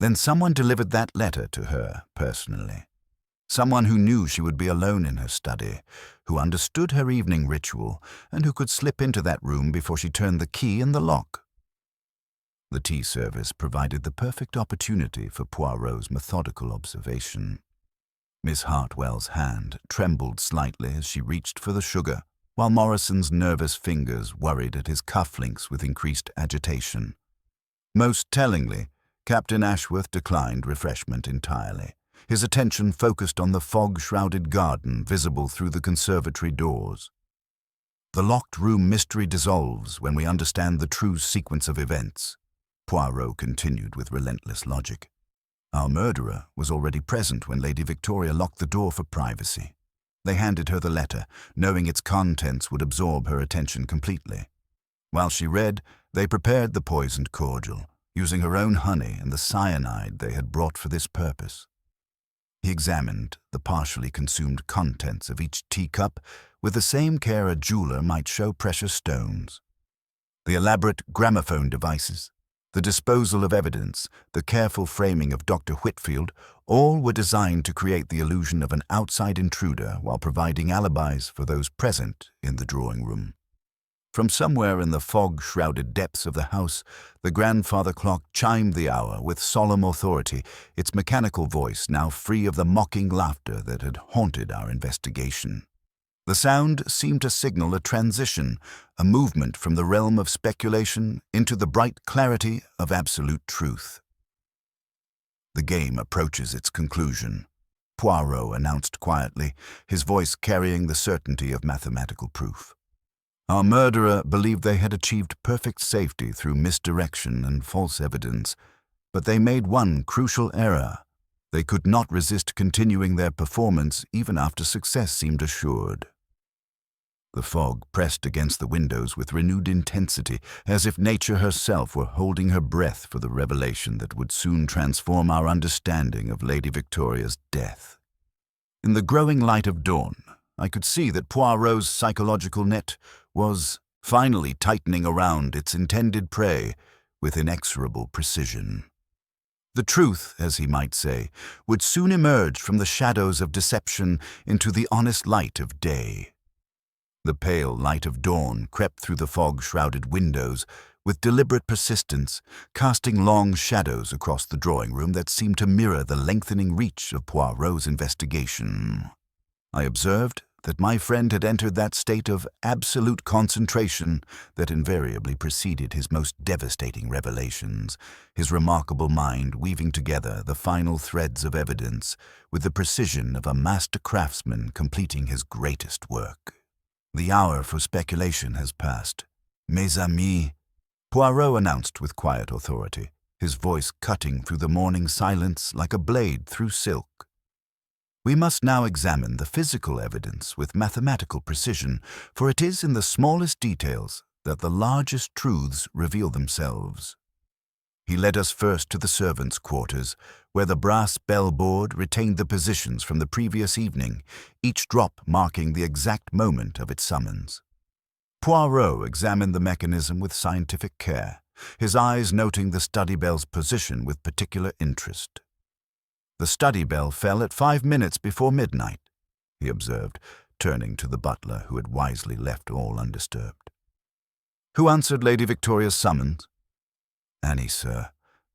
then someone delivered that letter to her personally. Someone who knew she would be alone in her study, who understood her evening ritual, and who could slip into that room before she turned the key in the lock. The tea service provided the perfect opportunity for Poirot's methodical observation. Miss Hartwell's hand trembled slightly as she reached for the sugar, while Morrison's nervous fingers worried at his cufflinks with increased agitation. Most tellingly, Captain Ashworth declined refreshment entirely, his attention focused on the fog-shrouded garden visible through the conservatory doors. The locked room mystery dissolves when we understand the true sequence of events, Poirot continued with relentless logic. Our murderer was already present when Lady Victoria locked the door for privacy. They handed her the letter, knowing its contents would absorb her attention completely. While she read, they prepared the poisoned cordial, using her own honey and the cyanide they had brought for this purpose. He examined the partially consumed contents of each teacup with the same care a jeweler might show precious stones. The elaborate gramophone devices, the disposal of evidence, the careful framing of Dr. Whitfield, all were designed to create the illusion of an outside intruder while providing alibis for those present in the drawing room. From somewhere in the fog-shrouded depths of the house, the grandfather clock chimed the hour with solemn authority, its mechanical voice now free of the mocking laughter that had haunted our investigation. The sound seemed to signal a transition, a movement from the realm of speculation into the bright clarity of absolute truth. "The game approaches its conclusion," Poirot announced quietly, his voice carrying the certainty of mathematical proof. Our murderer believed they had achieved perfect safety through misdirection and false evidence, but they made one crucial error. They could not resist continuing their performance even after success seemed assured. The fog pressed against the windows with renewed intensity, as if nature herself were holding her breath for the revelation that would soon transform our understanding of Lady Victoria's death. In the growing light of dawn, I could see that Poirot's psychological net was finally tightening around its intended prey with inexorable precision. The truth, as he might say, would soon emerge from the shadows of deception into the honest light of day. The pale light of dawn crept through the fog-shrouded windows with deliberate persistence, casting long shadows across the drawing room that seemed to mirror the lengthening reach of Poirot's investigation. I observed that my friend had entered that state of absolute concentration that invariably preceded his most devastating revelations, his remarkable mind weaving together the final threads of evidence with the precision of a master craftsman completing his greatest work. "The hour for speculation has passed. Mes amis," Poirot announced with quiet authority, his voice cutting through the morning silence like a blade through silk. "We must now examine the physical evidence with mathematical precision, for it is in the smallest details that the largest truths reveal themselves." He led us first to the servants' quarters, where the brass bell-board retained the positions from the previous evening, each drop marking the exact moment of its summons. Poirot examined the mechanism with scientific care, his eyes noting the study bell's position with particular interest. "The study bell fell at 5 minutes before midnight," he observed, turning to the butler who had wisely left all undisturbed. "Who answered Lady Victoria's summons?" "Annie, sir,"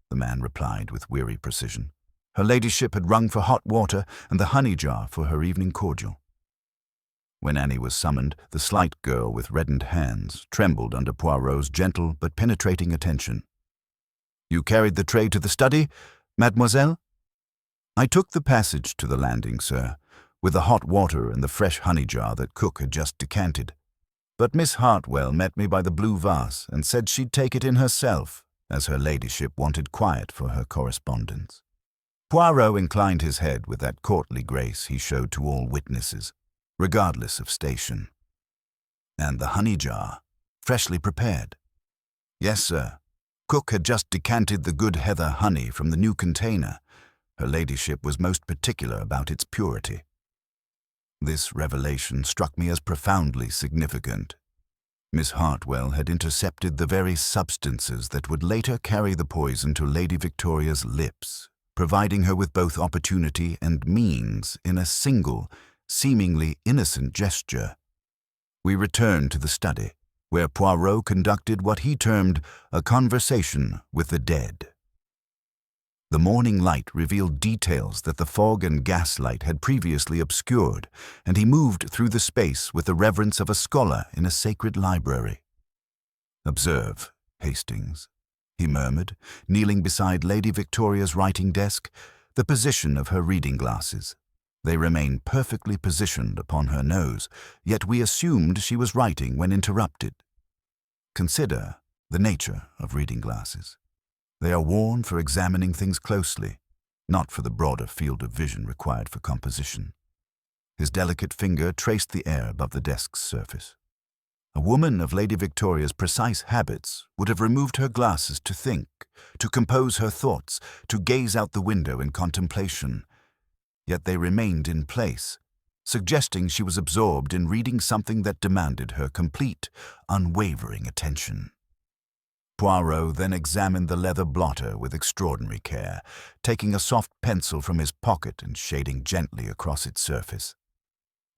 the man replied with weary precision. "Her ladyship had rung for hot water and the honey jar for her evening cordial." When Annie was summoned, the slight girl with reddened hands trembled under Poirot's gentle but penetrating attention. "You carried the tray to the study, mademoiselle?" "I took the passage to the landing, sir, with the hot water and the fresh honey jar that cook had just decanted. But Miss Hartwell met me by the blue vase and said she'd take it in herself, as her ladyship wanted quiet for her correspondence." Poirot inclined his head with that courtly grace he showed to all witnesses, regardless of station. "And the honey jar, freshly prepared?" "Yes, sir. Cook had just decanted the good heather honey from the new container. Her ladyship was most particular about its purity." This revelation struck me as profoundly significant. Miss Hartwell had intercepted the very substances that would later carry the poison to Lady Victoria's lips, providing her with both opportunity and means in a single, seemingly innocent gesture. We returned to the study, where Poirot conducted what he termed a conversation with the dead. The morning light revealed details that the fog and gaslight had previously obscured, and he moved through the space with the reverence of a scholar in a sacred library. "Observe, Hastings," he murmured, kneeling beside Lady Victoria's writing desk, "the position of her reading glasses. They remain perfectly positioned upon her nose, yet we assumed she was writing when interrupted. Consider the nature of reading glasses. They are worn for examining things closely, not for the broader field of vision required for composition." His delicate finger traced the air above the desk's surface. "A woman of Lady Victoria's precise habits would have removed her glasses to think, to compose her thoughts, to gaze out the window in contemplation. Yet they remained in place, suggesting she was absorbed in reading something that demanded her complete, unwavering attention." Poirot then examined the leather blotter with extraordinary care, taking a soft pencil from his pocket and shading gently across its surface.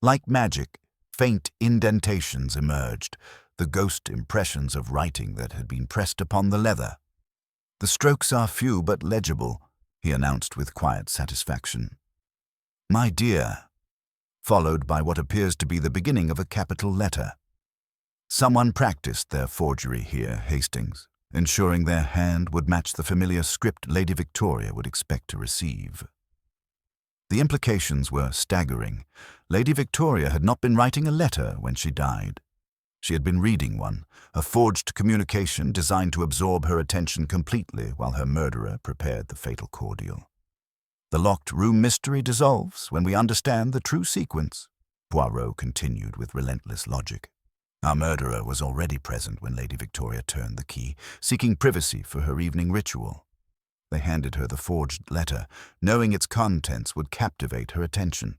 Like magic, faint indentations emerged, the ghost impressions of writing that had been pressed upon the leather. "The strokes are few but legible," he announced with quiet satisfaction. "My dear," followed by what appears to be the beginning of a capital letter. "Someone practiced their forgery here, Hastings, ensuring their hand would match the familiar script Lady Victoria would expect to receive." The implications were staggering. Lady Victoria had not been writing a letter when she died. She had been reading one, a forged communication designed to absorb her attention completely while her murderer prepared the fatal cordial. "The locked room mystery dissolves when we understand the true sequence," Poirot continued with relentless logic. "Our murderer was already present when Lady Victoria turned the key, seeking privacy for her evening ritual. They handed her the forged letter, knowing its contents would captivate her attention.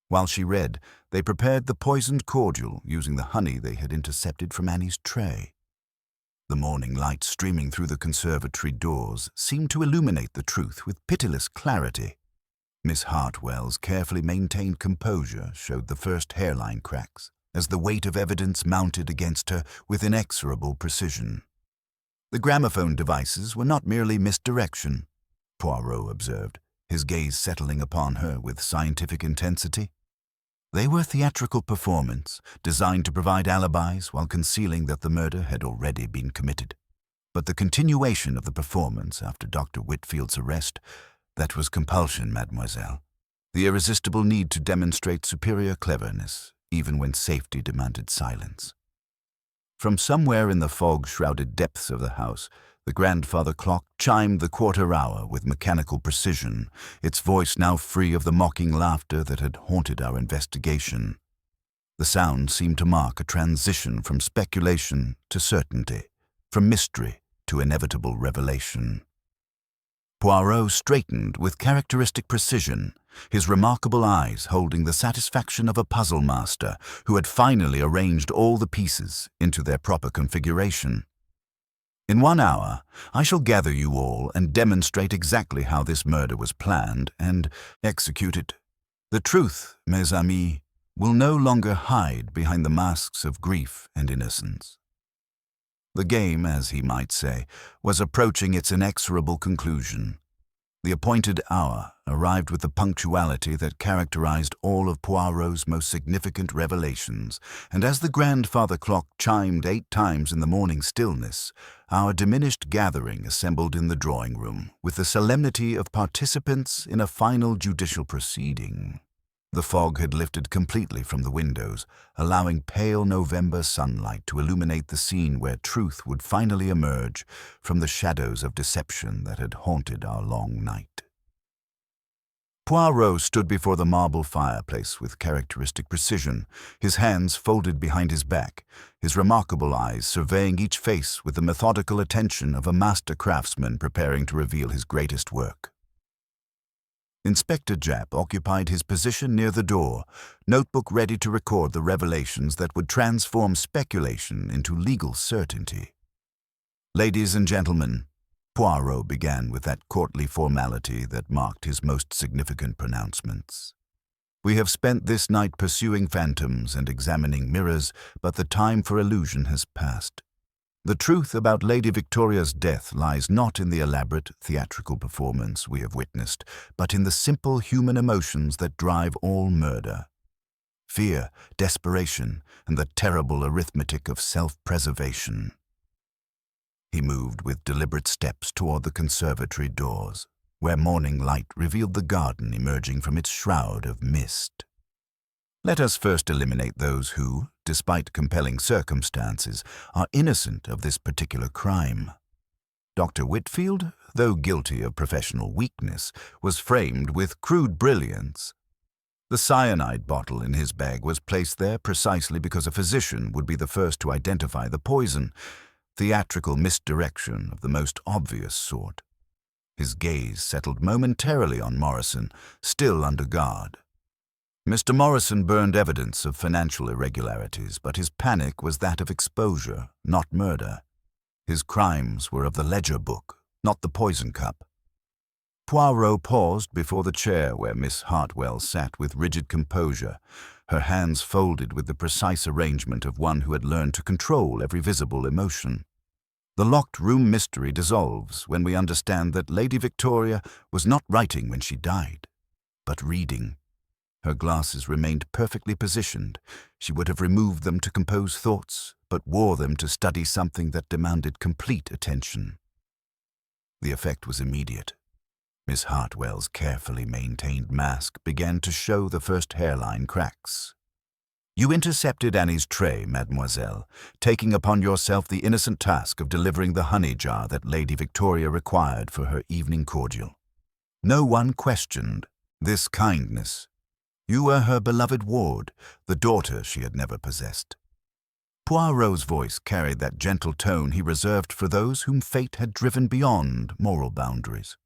While she read, they prepared the poisoned cordial using the honey they had intercepted from Annie's tray. The morning light streaming through the conservatory doors seemed to illuminate the truth with pitiless clarity. Miss Hartwell's carefully maintained composure showed the first hairline cracks, as the weight of evidence mounted against her with inexorable precision. "The gramophone devices were not merely misdirection," Poirot observed, his gaze settling upon her with scientific intensity. "They were theatrical performance, designed to provide alibis while concealing that the murder had already been committed. But the continuation of the performance after Dr. Whitfield's arrest, that was compulsion, mademoiselle. The irresistible need to demonstrate superior cleverness, even when safety demanded silence." From somewhere in the fog-shrouded depths of the house, the grandfather clock chimed the quarter hour with mechanical precision, its voice now free of the mocking laughter that had haunted our investigation. The sound seemed to mark a transition from speculation to certainty, from mystery to inevitable revelation. Poirot straightened with characteristic precision, his remarkable eyes holding the satisfaction of a puzzle master who had finally arranged all the pieces into their proper configuration. In 1 hour, I shall gather you all and demonstrate exactly how this murder was planned and executed. The truth, mes amis, will no longer hide behind the masks of grief and innocence. The game, as he might say, was approaching its inexorable conclusion. The appointed hour arrived with the punctuality that characterized all of Poirot's most significant revelations, and as the grandfather clock chimed 8 times in the morning stillness, our diminished gathering assembled in the drawing room with the solemnity of participants in a final judicial proceeding. The fog had lifted completely from the windows, allowing pale November sunlight to illuminate the scene where truth would finally emerge from the shadows of deception that had haunted our long night. Poirot stood before the marble fireplace with characteristic precision, his hands folded behind his back, his remarkable eyes surveying each face with the methodical attention of a master craftsman preparing to reveal his greatest work. Inspector Japp occupied his position near the door, notebook ready to record the revelations that would transform speculation into legal certainty. "Ladies and gentlemen," Poirot began with that courtly formality that marked his most significant pronouncements. "We have spent this night pursuing phantoms and examining mirrors, but the time for illusion has passed. The truth about Lady Victoria's death lies not in the elaborate theatrical performance we have witnessed, but in the simple human emotions that drive all murder. Fear, desperation, and the terrible arithmetic of self-preservation." He moved with deliberate steps toward the conservatory doors, where morning light revealed the garden emerging from its shroud of mist. "Let us first eliminate those who, despite compelling circumstances, are innocent of this particular crime. Dr. Whitfield, though guilty of professional weakness, was framed with crude brilliance. The cyanide bottle in his bag was placed there precisely because a physician would be the first to identify the poison, theatrical misdirection of the most obvious sort. His gaze settled momentarily on Morrison, still under guard. Mr. Morrison burned evidence of financial irregularities, but his panic was that of exposure, not murder. His crimes were of the ledger book, not the poison cup. Poirot paused before the chair where Miss Hartwell sat with rigid composure, her hands folded with the precise arrangement of one who had learned to control every visible emotion. The locked room mystery dissolves when we understand that Lady Victoria was not writing when she died, but reading. Her glasses remained perfectly positioned. She would have removed them to compose thoughts, but wore them to study something that demanded complete attention. The effect was immediate. Miss Hartwell's carefully maintained mask began to show the first hairline cracks. "You intercepted Annie's tray, mademoiselle, taking upon yourself the innocent task of delivering the honey jar that Lady Victoria required for her evening cordial. No one questioned this kindness. You were her beloved ward, the daughter she had never possessed." Poirot's voice carried that gentle tone he reserved for those whom fate had driven beyond moral boundaries.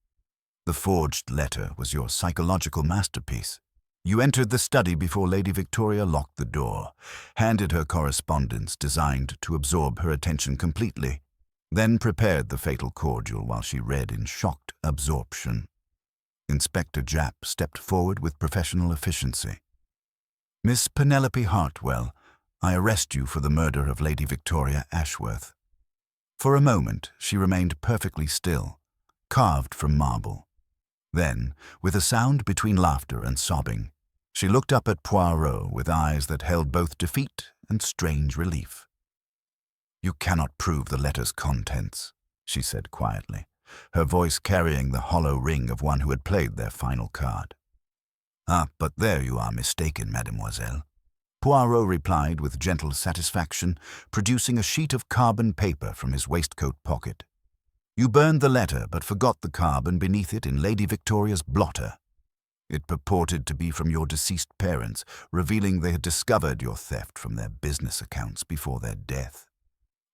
"The forged letter was your psychological masterpiece. You entered the study before Lady Victoria locked the door, handed her correspondence designed to absorb her attention completely, then prepared the fatal cordial while she read in shocked absorption." Inspector Japp stepped forward with professional efficiency. "Miss Penelope Hartwell, I arrest you for the murder of Lady Victoria Ashworth." For a moment, she remained perfectly still, carved from marble. Then, with a sound between laughter and sobbing, she looked up at Poirot with eyes that held both defeat and strange relief. "You cannot prove the letter's contents," she said quietly, her voice carrying the hollow ring of one who had played their final card. "Ah, but there you are mistaken, mademoiselle," Poirot replied with gentle satisfaction, producing a sheet of carbon paper from his waistcoat pocket. "You burned the letter, but forgot the carbon beneath it in Lady Victoria's blotter. It purported to be from your deceased parents, revealing they had discovered your theft from their business accounts before their death,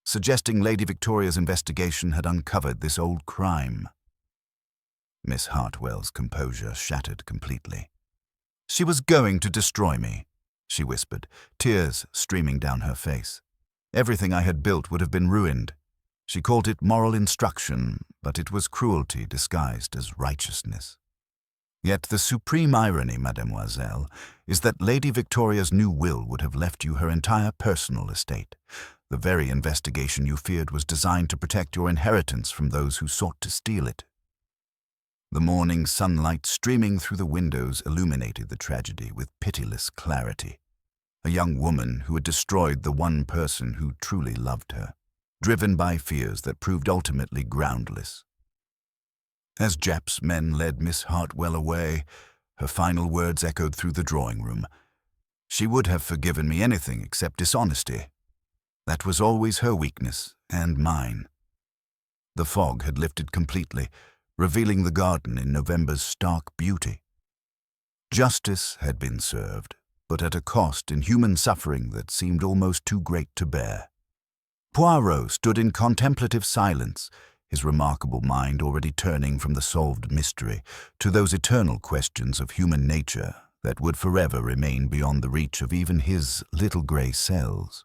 suggesting Lady Victoria's investigation had uncovered this old crime." Miss Hartwell's composure shattered completely. "She was going to destroy me," she whispered, tears streaming down her face. "Everything I had built would have been ruined. She called it moral instruction, but it was cruelty disguised as righteousness. Yet the supreme irony, mademoiselle, is that Lady Victoria's new will would have left you her entire personal estate. The very investigation you feared was designed to protect your inheritance from those who sought to steal it. The morning sunlight streaming through the windows illuminated the tragedy with pitiless clarity. A young woman who had destroyed the one person who truly loved her, driven by fears that proved ultimately groundless. As Japp's men led Miss Hartwell away, her final words echoed through the drawing room. She would have forgiven me anything except dishonesty. That was always her weakness, and mine. The fog had lifted completely, revealing the garden in November's stark beauty. Justice had been served, but at a cost in human suffering that seemed almost too great to bear. Poirot stood in contemplative silence, his remarkable mind already turning from the solved mystery to those eternal questions of human nature that would forever remain beyond the reach of even his little grey cells.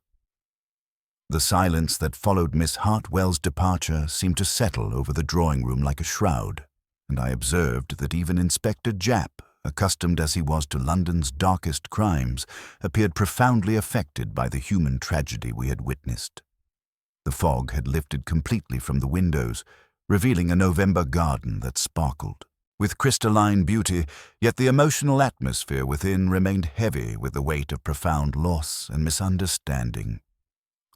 The silence that followed Miss Hartwell's departure seemed to settle over the drawing-room like a shroud, and I observed that even Inspector Japp, accustomed as he was to London's darkest crimes, appeared profoundly affected by the human tragedy we had witnessed. The fog had lifted completely from the windows, revealing a November garden that sparkled with crystalline beauty, yet the emotional atmosphere within remained heavy with the weight of profound loss and misunderstanding.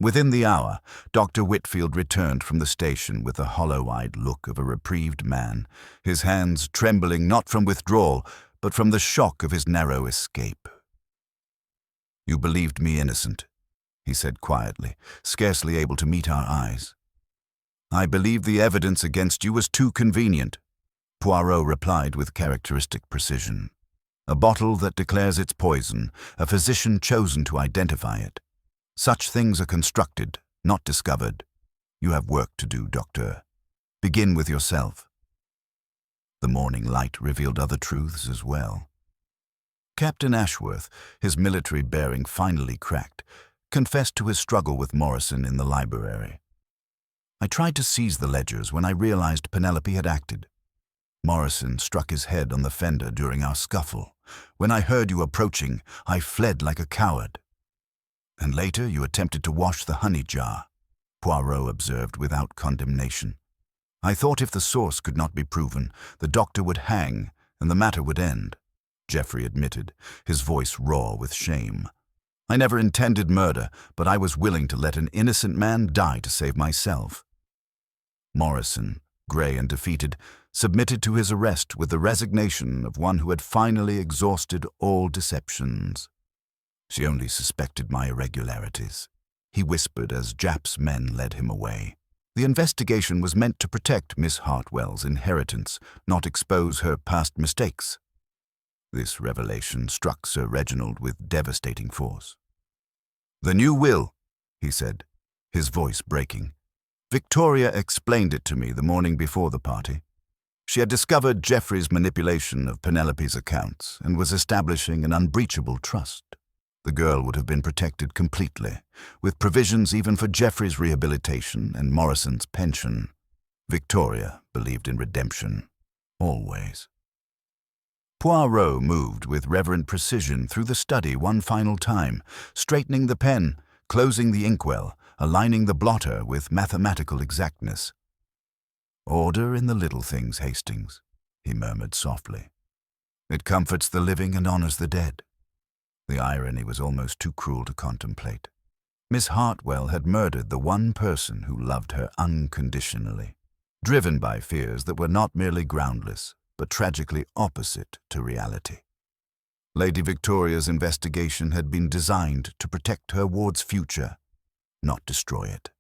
Within the hour, Dr. Whitfield returned from the station with the hollow-eyed look of a reprieved man, his hands trembling not from withdrawal, but from the shock of his narrow escape. "You believed me innocent," he said quietly, scarcely able to meet our eyes. "I believed the evidence against you was too convenient," Poirot replied with characteristic precision. "A bottle that declares its poison, a physician chosen to identify it. Such things are constructed, not discovered. You have work to do, Doctor. Begin with yourself." The morning light revealed other truths as well. Captain Ashworth, his military bearing finally cracked, confessed to his struggle with Morrison in the library. "I tried to seize the ledgers when I realized Penelope had acted. Morrison struck his head on the fender during our scuffle. When I heard you approaching, I fled like a coward." "And later you attempted to wash the honey jar," Poirot observed without condemnation. "I thought if the source could not be proven, the doctor would hang and the matter would end," Geoffrey admitted, his voice raw with shame. "I never intended murder, but I was willing to let an innocent man die to save myself." Morrison, grey and defeated, submitted to his arrest with the resignation of one who had finally exhausted all deceptions. "She only suspected my irregularities," he whispered as Japp's men led him away. "The investigation was meant to protect Miss Hartwell's inheritance, not expose her past mistakes." This revelation struck Sir Reginald with devastating force. "The new will," he said, his voice breaking. "Victoria explained it to me the morning before the party. She had discovered Geoffrey's manipulation of Penelope's accounts and was establishing an unbreachable trust. The girl would have been protected completely, with provisions even for Geoffrey's rehabilitation and Morrison's pension. Victoria believed in redemption, always." Poirot moved with reverent precision through the study one final time, straightening the pen, closing the inkwell, aligning the blotter with mathematical exactness. "Order in the little things, Hastings," he murmured softly. "It comforts the living and honors the dead." The irony was almost too cruel to contemplate. Miss Hartwell had murdered the one person who loved her unconditionally, driven by fears that were not merely groundless, but tragically opposite to reality. Lady Victoria's investigation had been designed to protect her ward's future, not destroy it.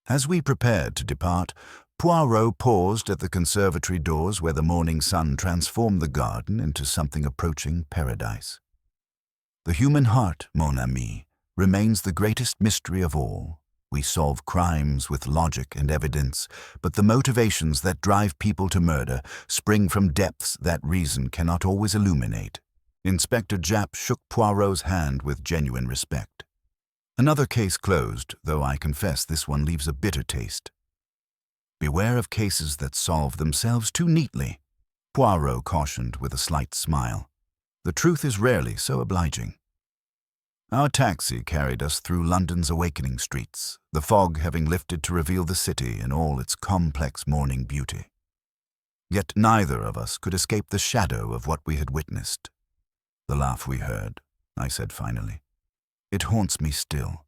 As we prepared to depart, Poirot paused at the conservatory doors where the morning sun transformed the garden into something approaching paradise. "The human heart, mon ami, remains the greatest mystery of all. We solve crimes with logic and evidence, but the motivations that drive people to murder spring from depths that reason cannot always illuminate." Inspector Japp shook Poirot's hand with genuine respect. Another case closed, though I confess this one leaves a bitter taste. Beware of cases that solve themselves too neatly, Poirot cautioned with a slight smile. The truth is rarely so obliging. Our taxi carried us through London's awakening streets, the fog having lifted to reveal the city in all its complex morning beauty. Yet neither of us could escape the shadow of what we had witnessed. The laugh we heard, I said finally. It haunts me still.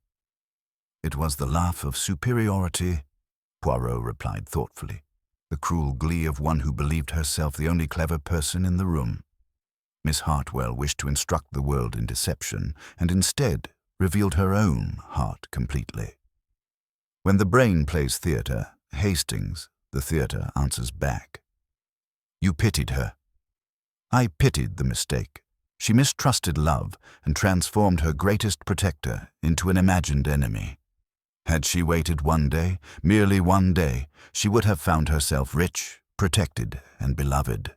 It was the laugh of superiority, Poirot replied thoughtfully, the cruel glee of one who believed herself the only clever person in the room. Miss Hartwell wished to instruct the world in deception, and instead revealed her own heart completely. When the brain plays theatre, Hastings, the theatre, answers back. You pitied her. I pitied the mistake. She mistrusted love and transformed her greatest protector into an imagined enemy. Had she waited one day, merely one day, she would have found herself rich, protected, and beloved.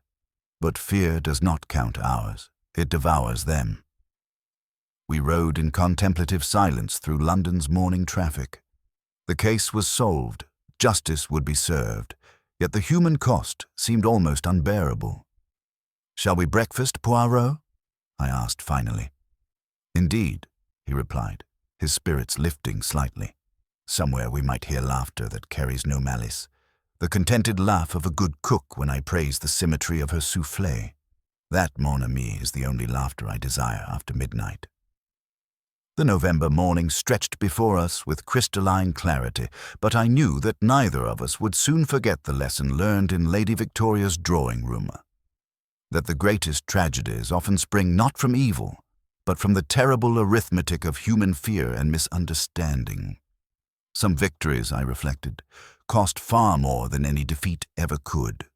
But fear does not count hours. It devours them. We rode in contemplative silence through London's morning traffic. The case was solved, justice would be served, yet the human cost seemed almost unbearable. Shall we breakfast, Poirot? I asked finally. Indeed, he replied, his spirits lifting slightly. Somewhere we might hear laughter that carries no malice, the contented laugh of a good cook when I praise the symmetry of her soufflé. That, mon ami, is the only laughter I desire after midnight. The November morning stretched before us with crystalline clarity, but I knew that neither of us would soon forget the lesson learned in Lady Victoria's drawing room. That the greatest tragedies often spring not from evil, but from the terrible arithmetic of human fear and misunderstanding. Some victories, I reflected, cost far more than any defeat ever could.